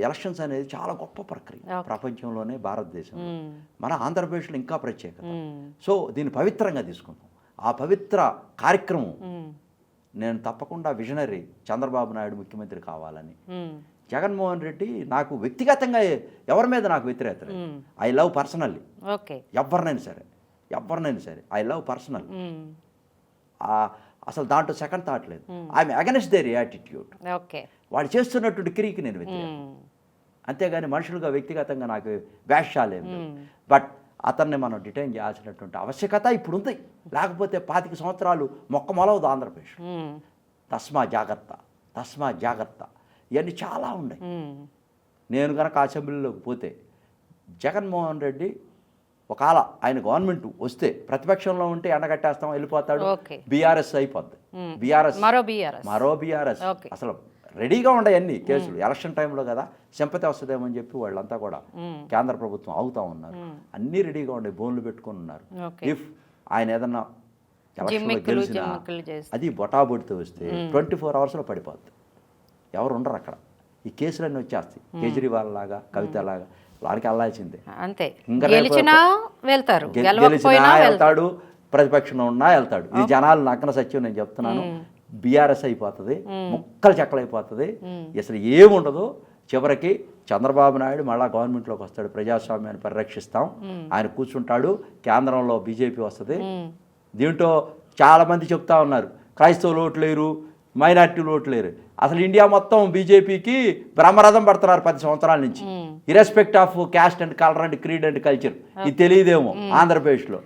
ఎలక్షన్స్ అనేది చాలా గొప్ప ప్రక్రియ ప్రపంచంలోనే, భారతదేశంలో. మన ఆంధ్రప్రదేశ్లో ఇంకా ప్రత్యేకత. సో దీన్ని పవిత్రంగా తీసుకుంటాం. ఆ పవిత్ర కార్యక్రమం నేను తప్పకుండా విజనరీ చంద్రబాబు నాయుడు ముఖ్యమంత్రి కావాలని. జగన్మోహన్ రెడ్డి నాకు వ్యక్తిగతంగా ఎవరి మీద నాకు వ్యతిరేకత. ఐ లవ్ పర్సనల్లీ, ఎవరినైనా సరే ఐ లవ్ పర్సనల్. అసలు దాంట్లో సెకండ్ థాట్ లేదు. I'm against their attitude. వాళ్ళు చేస్తున్నటువంటి క్రియకి నేను వ్యతిరేకం, అంతేగాని మనుషులుగా వ్యక్తిగతంగా నాకు వేషాలేం లేవు. బట్ అతన్ని మనం డిటైన్ చేయాల్సినటువంటి ఆవశ్యకత ఇప్పుడు ఉంది. లేకపోతే 25 సంవత్సరాలు మొలవదు ఆంధ్రప్రదేశ్. తస్మా జాగ్రత్త ఇవన్నీ చాలా ఉన్నాయి. నేను కనుక అసెంబ్లీలోకి పోతే మోహన్ రెడ్డి ఒకవేళ ఆయన గవర్నమెంట్ వస్తే ప్రతిపక్షంలో ఉంటే ఎండగట్టేస్తాం, వెళ్ళిపోతాడు, బీఆర్ఎస్ అయిపోద్ది. మరో బీఆర్ఎస్ అసలు రెడీగా ఉండే అన్ని కేసులు. ఎలక్షన్ టైంలో కదా సింపతి వస్తుందేమని చెప్పి వాళ్ళంతా కూడా కేంద్ర ప్రభుత్వం అవుతా ఉన్నారు. అన్నీ రెడీగా ఉండే, బోన్లు పెట్టుకుని ఉన్నారు. ఇఫ్ ఆయన ఏదన్నా ఎలక్షన్లో గెలిచినా అది బొటాబొడితో వస్తే 24 అవర్స్లో పడిపోద్ది. ఎవరు ఉండరు అక్కడ. ఈ కేసులన్నీ వచ్చేస్తాయి. కేజ్రీవాల్ లాగా, కవిత లాగా వాడికి వెళ్ళాల్సిందే. అంతే, ఇంకా గెలిచినా వెళ్తారు, గెలిచినా గెలవకపోయినా వెళ్తాడు, ప్రతిపక్షంలో ఉన్నా వెళ్తాడు. ఇది జనాలు నగ్న సత్యం, నేను చెప్తున్నాను. బీఆర్ఎస్ అయిపోతుంది, ముక్కలు చెక్కలైపోతుంది, అసలు ఏముండదు. చివరికి చంద్రబాబు నాయుడు మళ్ళా గవర్నమెంట్లోకి వస్తాడు, ప్రజాస్వామ్యాన్ని పరిరక్షిస్తాం, ఆయన కూర్చుంటాడు, కేంద్రంలో బీజేపీ వస్తుంది. దీంట్లో చాలామంది చెప్తా ఉన్నారు క్రైస్తవులు ఓట్లు లేరు, మైనార్టీలు ఓట్లు లేరు. అసలు ఇండియా మొత్తం బీజేపీకి బ్రహ్మరథం పడుతున్నారు 10 సంవత్సరాల నుంచి, irrespective of caste and colour and creed and culture. ఇది తెలియదేమో ఆంధ్రప్రదేశ్లో.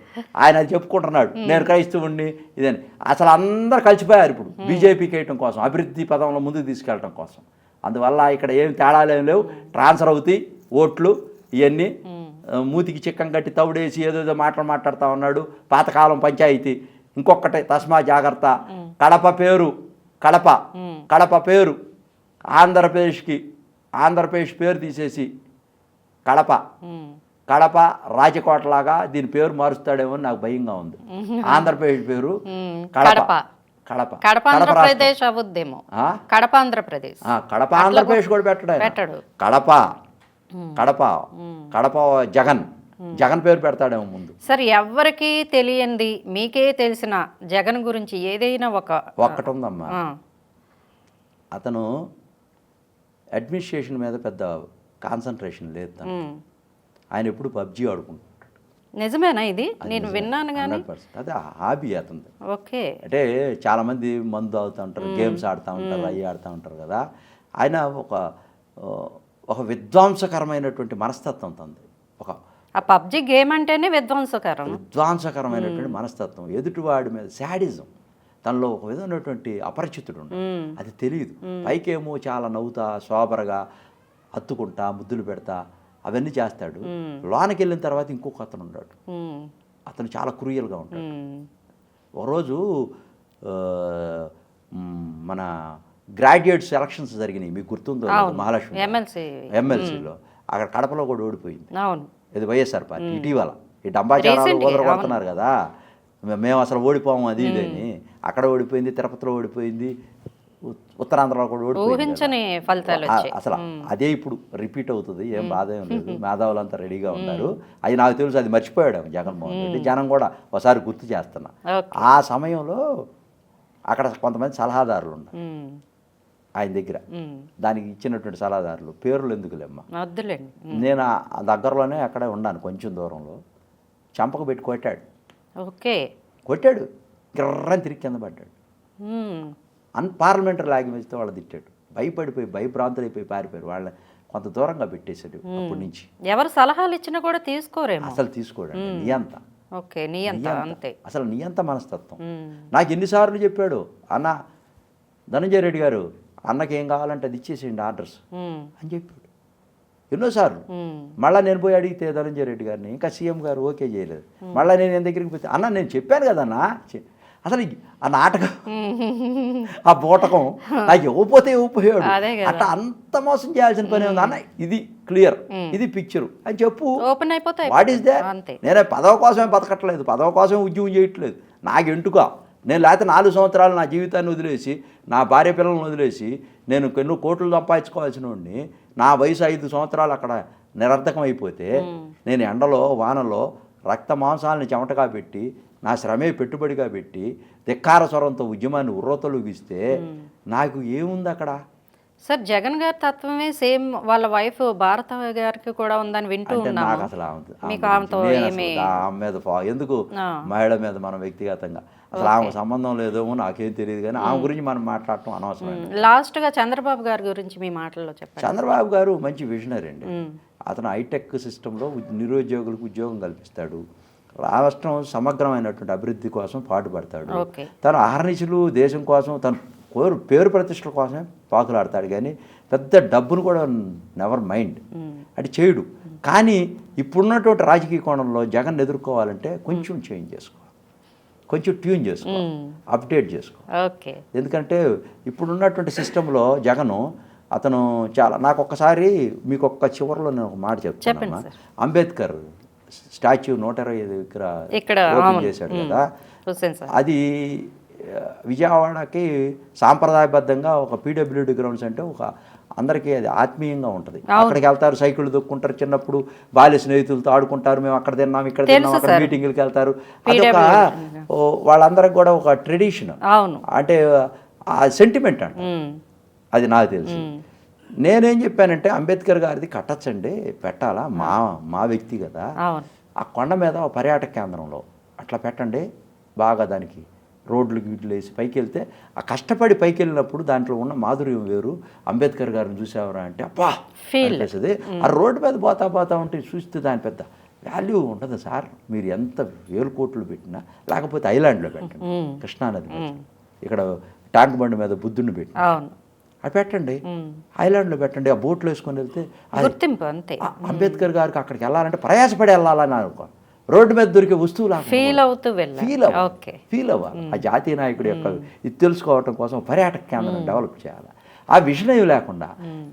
ఆయన అది చెప్పుకుంటున్నాడు, నేను క్రైస్తవుణ్ణి ఇదని. అసలు అందరు కలిసిపోయారు ఇప్పుడు బీజేపీకి వేయటం కోసం, అభివృద్ధి పదంలో ముందుకు తీసుకెళ్ళటం కోసం. అందువల్ల ఇక్కడ ఏం తేడాలు ఏం లేవు, ట్రాన్స్ఫర్ అవుతాయి ఓట్లు ఇవన్నీ. మూతికి చిక్కం కట్టి తవుడేసి ఏదేదో మాటలు మాట్లాడుతూ ఉన్నాడు. పాతకాలం పంచాయతీ. ఇంకొకటి తస్మా జాగ్రత్త, కడప పేరు ఆంధ్రప్రదేశ్ పేరు తీసేసి కడప రాజకోటలాగా దీని పేరు మారుస్తాడేమో నాకు భయంగా ఉంది. ఆంధ్రప్రదేశ్ పేరు కడప ఆంధ్రప్రదేశ్ అవుద్దేమో. కడప ఆంధ్రప్రదేశ్ కూడా పెట్టడు. కడప జగన్ పేరు పెడతాడేమో ముందు. సార్, ఎవరికి తెలియంది మీకే తెలిసిన జగన్ గురించి ఏదైనా ఒక్కటి ఉందమ్మా, అతను అడ్మినిస్ట్రేషన్ మీద పెద్ద కాన్సన్ట్రేషన్ లేదు. ఆయన ఎప్పుడు పబ్జీ ఆడుకుంటాడు. నిజమేనా ఇది? నేను విన్నాను కానీ. అదే హాబీ అతనిది. ఓకే. అంటే చాలామంది మందు తాగుతూ ఉంటారు, గేమ్స్ ఆడుతూ ఉంటారు, అవి ఆడుతూ ఉంటారు కదా. ఆయన ఒక విధ్వంసకరమైనటువంటి మనస్తత్వం తంది. ఆ పబ్జి గేమ్ అంటేనే విధ్వంసకరమైనటువంటి మనస్తత్వం, ఎదుటివాడి మీద శాడిజం, తనలో ఒక విధమైనటువంటి అపరిచితుడు అది తెలియదు. పైకేమో చాలా నవ్వుతా, సోబరగా, హత్తుకుంటా, ముద్దులు పెడతా, అవన్నీ చేస్తాడు. లోనకి వెళ్ళిన తర్వాత ఇంకొక అతను ఉన్నాడు, అతను చాలా క్రూయల్గా ఉంటాడు. ఒకరోజు మన గ్రాడ్యుయేట్ సెలక్షన్స్ జరిగినాయి, మీకు గుర్తుందో మహాలక్ష్మి ఎమ్మెల్సీలో. అక్కడ కడపలో కూడా ఓడిపోయింది. ఇది వైఎస్ఆర్ పార్టీ ఇటీవల ఈ డంబాచారాలు ఓదరగొడుతున్నారు కదా, మేము అసలు ఓడిపోము అది ఇదని. అక్కడ ఓడిపోయింది, తిరుపతిలో ఓడిపోయింది, ఉత్తరాంధ్రలో కూడా ఓడిపోయింది. అసలు అదే ఇప్పుడు రిపీట్ అవుతుంది, ఏం బాధ ఏం లేదు. మేధావులంతా రెడీగా ఉన్నారు. అది నాకు తెలుసు, అది మర్చిపోయాడు జగన్మోహన్ రెడ్డి. జనం కూడా ఒకసారి గుర్తు చేస్తున్నా. ఆ సమయంలో అక్కడ కొంతమంది సలహాదారులు ఉన్నారు ఆయన దగ్గర, దానికి ఇచ్చినటువంటి సలహాదారులు పేర్లు ఎందుకులేమ్మా, నేను ఆ దగ్గరలోనే అక్కడే ఉన్నాను, కొంచెం దూరంలో. చంపకు పెట్టి కొట్టాడు, గిర్రని తిరిగి కింద పడ్డాడు. అన్పార్లమెంటరీ లాంగ్వేజ్తో వాళ్ళు తిట్టాడు. భయభ్రాంతులు అయిపోయి పారిపోయారు. వాళ్ళని కొంత దూరంగా పెట్టేశాడు. అప్పటి నుంచి ఎవరు సలహాలు ఇచ్చినా కూడా తీసుకోరేమో, అసలు తీసుకోడండి. నియంత అంతే, అసలు నియంత మనస్తత్వం. నాకు ఎన్నిసార్లు చెప్పాడు, అన్న ధనంజయ రెడ్డి గారు అన్నకి ఏం కావాలంటే అది ఇచ్చేసేయండి ఆర్డర్స్ అని చెప్పాడు ఎన్నోసార్లు. మళ్ళీ నేను పోయి అడిగితే ధనంజయ రెడ్డి గారిని, ఇంకా సీఎం గారు ఓకే చేయలేదు. మళ్ళీ నేను దగ్గరికి పోతే, అన్న నేను చెప్పాను కదన్నా, అసలు ఆ నాటకం, ఆ బోటకం నాకు ఇవ్వపోతే ఇవ్వపోయాడు. అట్లా అంత మోసం చేయాల్సిన పని ఉంది అన్న. ఇది క్లియర్, ఇది పిక్చరు అని చెప్పు. What is they? నేనే పదవి కోసమే బతకట్లేదు, పదవి కోసమే ఉద్యోగం చేయట్లేదు. నాకు ఎంటుక నేను లేకపోతే 4 సంవత్సరాలు నా జీవితాన్ని వదిలేసి, నా భార్య పిల్లలను వదిలేసి, నేను ఎన్నో కోట్లు సంపాదించుకోవాల్సిన వాడిని, నా వయసు 5 సంవత్సరాలు అక్కడ నిరర్ధకం అయిపోతే, నేను ఎండలో వానలో రక్త మాంసాలని చెమటగా పెట్టి, నా శ్రమే పెట్టుబడిగా పెట్టి, ధిక్కార స్వరంతో ఉద్యమాన్ని ఉర్రతలుగిస్తే నాకు ఏముంది అక్కడ? సార్, జగన్ గారి తత్వమే సేమ్ వాళ్ళ వైఫ్ భారత గారికి కూడా ఉందని వింటూ ఉన్నాను. నాకు అసలు ఆమె మీద ఎందుకు మహిళ మీద మనం వ్యక్తిగతంగా అసలు ఆమె సంబంధం లేదేమో నాకేం తెలియదు, కానీ ఆమె గురించి మనం మాట్లాడటం అనవసరం. లాస్ట్గా చంద్రబాబు గారి గురించి మీ మాటల్లో చెప్పండి. చంద్రబాబు గారు మంచి విజనరీ అండి. అతను హైటెక్ సిస్టంలో నిరుద్యోగులకు ఉద్యోగం కల్పిస్తాడు, రాష్ట్రం సమగ్రమైనటువంటి అభివృద్ధి కోసం పాటుపడతాడు. తను అహర్నిశలు దేశం కోసం, తన పేరు ప్రతిష్టల కోసమే పాకులాడతాడు, కానీ పెద్ద డబ్బును కూడా నెవర్ మైండ్ అది చేయడు. కానీ ఇప్పుడున్నటువంటి రాజకీయ కోణంలో జగన్ ఎదుర్కోవాలంటే కొంచెం చేంజ్ చేసుకోవాలి, కొంచెం ట్యూన్ చేసుకో, అప్డేట్ చేసుకో. ఎందుకంటే ఇప్పుడున్నటువంటి సిస్టంలో జగను అతను చాలా, నాకు ఒక్కసారి మీకు ఒక్క చివరిలో నేను ఒక మాట చెప్తాను. అంబేద్కర్ స్టాచ్యూ 125 దగ్గర ఓపెన్ చేశాడు కదా, అది విజయవాడకి సాంప్రదాయబద్ధంగా ఒక పీడబ్ల్యూడి గ్రౌండ్స్ అంటే ఒక అందరికీ అది ఆత్మీయంగా ఉంటుంది. అక్కడికి వెళ్తారు, సైకిళ్ళు దొక్కుంటారు, చిన్నప్పుడు బాల్య స్నేహితులతో ఆడుకుంటారు, మేము అక్కడ తిన్నాం ఇక్కడ తిన్నాం, అక్కడ మీటింగ్లకు వెళ్తారు. అదొక వాళ్ళందరికి కూడా ఒక ట్రెడిషన్, అంటే ఆ సెంటిమెంట్ అంట. అది నాకు తెలుసు. నేనేం చెప్పానంటే అంబేద్కర్ గారిది కట్టచ్చండి, పెట్టాలా, మా వ్యక్తి కదా, ఆ కొండ మీద ఒక పర్యాటక కేంద్రంలో అట్లా పెట్టండి, బాగా దానికి రోడ్లు గీట్లు వేసి పైకి వెళ్తే ఆ కష్టపడి పైకి వెళ్ళినప్పుడు దాంట్లో ఉన్న మాధుర్యం వేరు. అంబేద్కర్ గారిని చూసేవరా అంటే అబ్బా అనిపిస్తుంది. ఆ రోడ్డు మీద పోతా ఉంటే చూస్తే దాని పెద్ద వాల్యూ ఉండదు సార్. మీరు ఎంత వేలు కోట్లు పెట్టినా, లేకపోతే ఐలాండ్లో పెట్టండి, కృష్ణానది ఇక్కడ ట్యాంక్ బండి మీద బుద్ధుడిని పెట్టి అది పెట్టండి, ఐలాండ్లో పెట్టండి, ఆ బోట్లో వేసుకొని వెళ్తే అంబేద్కర్ గారికి అక్కడికి వెళ్ళాలంటే ప్రయాసపడి వెళ్ళాలని అనుకో, రోడ్డు మీద దొరికే వస్తువులు ఫీల్ అవ్వాలి. ఆ జాతీయ నాయకుడి యొక్క ఇది తెలుసుకోవటం కోసం పర్యాటక కేంద్రం డెవలప్ చేయాలి. ఆ విషయం లేకుండా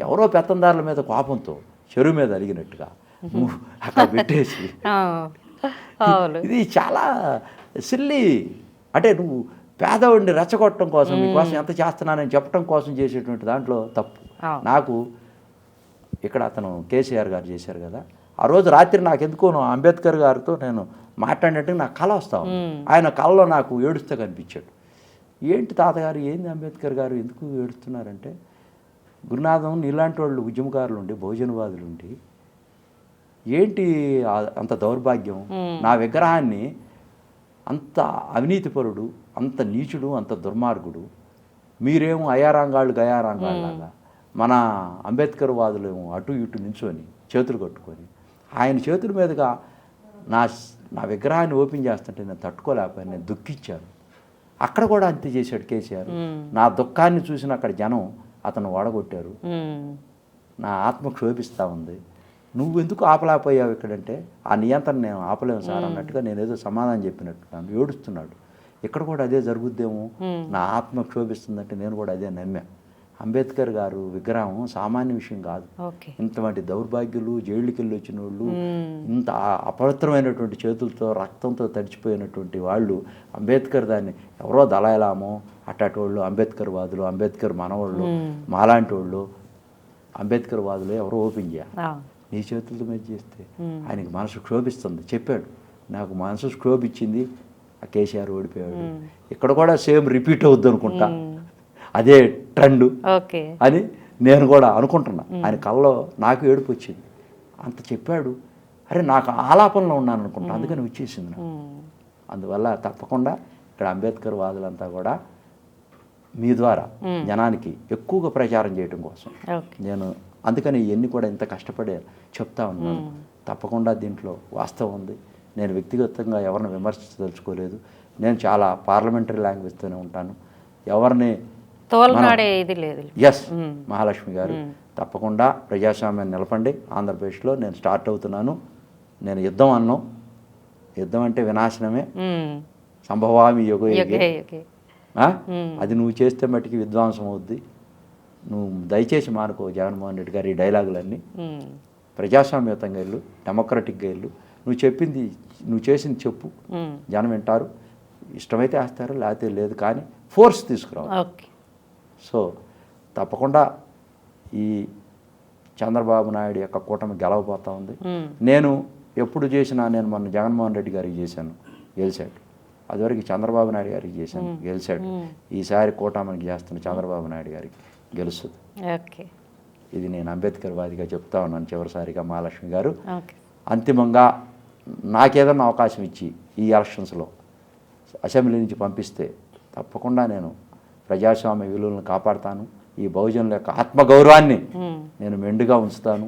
ఎవరో పెత్తందారుల మీద కోపంతో చెరువు మీద అలిగినట్టుగా అక్కడ పెట్టేసి ఇది చాలా సిల్లీ. అంటే నువ్వు పేదవాడిని రెచ్చగొట్టడం కోసం, మీకోసం ఎంత చేస్తున్నానని చెప్పడం కోసం చేసేటువంటి దాంట్లో తప్పు. నాకు ఇక్కడ అతను కేసీఆర్ గారు చేశారు కదా, ఆ రోజు రాత్రి నాకు ఎందుకో అంబేద్కర్ గారితో నేను మాట్లాడినట్టుగా నాకు కళ వస్తాను. ఆయన కళలో నాకు ఏడుస్తూ కనిపించాడు. ఏంటి తాతగారు, ఏంది అంబేద్కర్ గారు ఎందుకు ఏడుస్తున్నారంటే, గురునాథం నీలాంటి వాళ్ళు ఉద్యమకారులు ఉండి, బహుజనవాదులు ఉండి, ఏంటి అంత దౌర్భాగ్యం, నా విగ్రహాన్ని అంత అవినీతిపరుడు, అంత నీచుడు, అంత దుర్మార్గుడు, మీరేమో అయారాంగాళ్ళు గయారాంగాళ్ళలాగా, మన అంబేద్కర్ వాదులేమో అటు ఇటు నించొని చేతులు కట్టుకొని ఆయన చేతుల మీదుగా నా విగ్రహాన్ని ఓపెన్ చేస్తుంటే నేను తట్టుకోలేకపోయాను, నేను దుఃఖించాను. అక్కడ కూడా అంతే చేశాడు కేసీఆర్. నా దుఃఖాన్ని చూసిన అక్కడ జనం అతను ఓడగొట్టారు. నా ఆత్మ క్షోభిస్తూ ఉంది, నువ్వు ఎందుకు ఆపలేకపోయావు ఇక్కడంటే, ఆ నియంత్రణ నేను ఆపలేము సార్ అన్నట్టుగా నేను ఏదో సమాధానం చెప్పినట్టు ఏడుస్తున్నాడు. ఇక్కడ కూడా అదే జరుగుద్దేమో, నా ఆత్మ క్షోభిస్తుందంటే నేను కూడా అదే నమ్మా. అంబేద్కర్ గారు విగ్రహం సామాన్య విషయం కాదు. ఇంతమంది దౌర్భాగ్యులు, జైళ్ళకి వెళ్ళి వచ్చిన వాళ్ళు, ఇంత అపవిత్రమైనటువంటి చేతులతో రక్తంతో తడిచిపోయినటువంటి వాళ్ళు అంబేద్కర్ దాన్ని ఎవరో దళాయిలామో అట్టాటి వాళ్ళు అంబేద్కర్ వాదులు, అంబేద్కర్ మనవాళ్ళు, మాలాంటి వాళ్ళు అంబేద్కర్ వాదులు ఎవరో ఓపెన్ చేయాలి. నీ చేతులతో మీద చేస్తే ఆయనకి మనసు క్షోభిస్తుంది చెప్పాడు. నాకు మనసు క్షోభించింది, ఆ కేసీఆర్ ఓడిపోయాడు. ఇక్కడ కూడా సేమ్ రిపీట్ అవుద్ది అనుకుంటా, అదే ట్రెండ్ అని నేను కూడా అనుకుంటున్నా. ఆయన కళ్ళలో నాకు ఏడుపు వచ్చింది, అంత చెప్పాడు. అరే నాకు ఆలాపనలో ఉన్నాను అనుకుంటా, అందుకని వచ్చేసింది నాకు. అందువల్ల తప్పకుండా ఇక్కడ అంబేద్కర్ వాదులంతా కూడా మీ ద్వారా జనానికి ఎక్కువగా ప్రచారం చేయడం కోసం నేను అందుకని ఇవన్నీ కూడా ఇంత కష్టపడే చెప్తా ఉన్నాను. తప్పకుండా దీంట్లో వాస్తవం ఉంది. నేను వ్యక్తిగతంగా ఎవరిని విమర్శించదలుచుకోలేదు. నేను చాలా పార్లమెంటరీ లాంగ్వేజ్తోనే ఉంటాను, ఎవరిని ఎస్ మహాలక్ష్మి గారు తప్పకుండా ప్రజాస్వామ్యాన్ని నిలపండి. ఆంధ్రప్రదేశ్లో నేను స్టార్ట్ అవుతున్నాను. నేను యుద్ధం అన్నాం, యుద్ధం అంటే వినాశనమే, సంభవామి యుగ అది నువ్వు చేస్తే మట్టికి విధ్వంసం అవుద్ది. నువ్వు దయచేసి మానుకో జగన్మోహన్ రెడ్డి గారు ఈ డైలాగులన్నీ. ప్రజాస్వామ్యతంగా వెళ్ళు, డెమోక్రటిక్గా వెళ్ళు, నువ్వు చెప్పింది నువ్వు చేసింది చెప్పు, జనం వింటారు, ఇష్టమైతే వేస్తారు లేకపోతే లేదు, కానీ ఫోర్స్ తీసుకురావాలి. సో తప్పకుండా ఈ చంద్రబాబు నాయుడు యొక్క కూటమి గెలవబోతా ఉంది. నేను ఎప్పుడు చేసినా, నేను మొన్న జగన్మోహన్ రెడ్డి గారికి చేశాను, గెలిచాడు. అదివరకు చంద్రబాబు నాయుడు గారికి చేశాను, గెలిచాడు. ఈసారి కూటమికి చేస్తున్న చంద్రబాబు నాయుడు గారికి గెలుస్తుంది. ఇది నేను అంబేద్కర్ వాదిగా చెప్తా ఉన్నాను. చివరిసారిగా మహాలక్ష్మి గారు అంతిమంగా నాకేదన్నా అవకాశం ఇచ్చి ఈ ఎలక్షన్స్లో అసెంబ్లీ నుంచి పంపిస్తే తప్పకుండా నేను ప్రజాస్వామ్య విలువలను కాపాడుతాను. ఈ బహుజనుల యొక్క ఆత్మగౌరవాన్ని నేను మెండుగా ఉంచుతాను.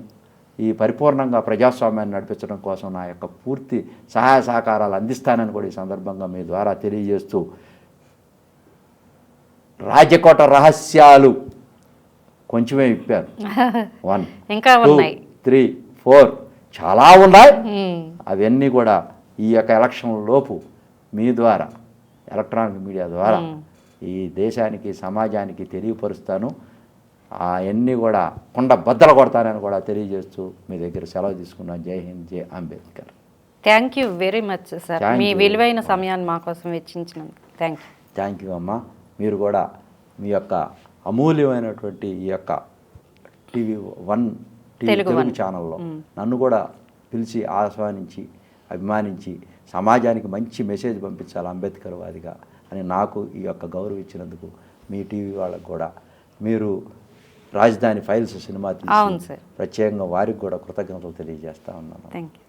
ఈ పరిపూర్ణంగా ప్రజాస్వామ్యాన్ని నడిపించడం కోసం నా యొక్క పూర్తి సహాయ సహకారాలు అందిస్తానని కూడా ఈ సందర్భంగా మీ ద్వారా తెలియజేస్తూ, రాజకోట రహస్యాలు కొంచెమే ఇప్పాను. 1 2 3 4 చాలా ఉన్నాయి. అవన్నీ కూడా ఈ యొక్క ఎలక్షన్ లోపు మీ ద్వారా, ఎలక్ట్రానిక్ మీడియా ద్వారా ఈ దేశానికి, సమాజానికి తెలియపరుస్తాను. అవన్నీ కూడా కొండ బద్దలు కొడతానని కూడా తెలియజేస్తూ మీ దగ్గర సెలవు తీసుకున్నాను. జై హింద్, జై Ambedkar. Thank you very much sir, మీ విలువైన సమయాన్ని మా కోసం వెచ్చించినందుకు థ్యాంక్ యూ. థ్యాంక్ యూ అమ్మా. మీరు కూడా మీ యొక్క అమూల్యమైనటువంటి ఈ యొక్క టీవీ1 తెలుగు ఛానల్లో నన్ను కూడా పిలిచి ఆహ్వానించి అభిమానించి సమాజానికి మంచి మెసేజ్ పంపించాలి అంబేద్కర్ వాదిగా అని నాకు ఈ యొక్క గౌరవం ఇచ్చినందుకు మీ టీవీ వాళ్ళకు కూడా, మీరు రాజధాని ఫైల్స్ సినిమా తీసి ప్రత్యేకంగా వారికి కూడా కృతజ్ఞతలు తెలియజేస్తా ఉన్నాను. Thank you.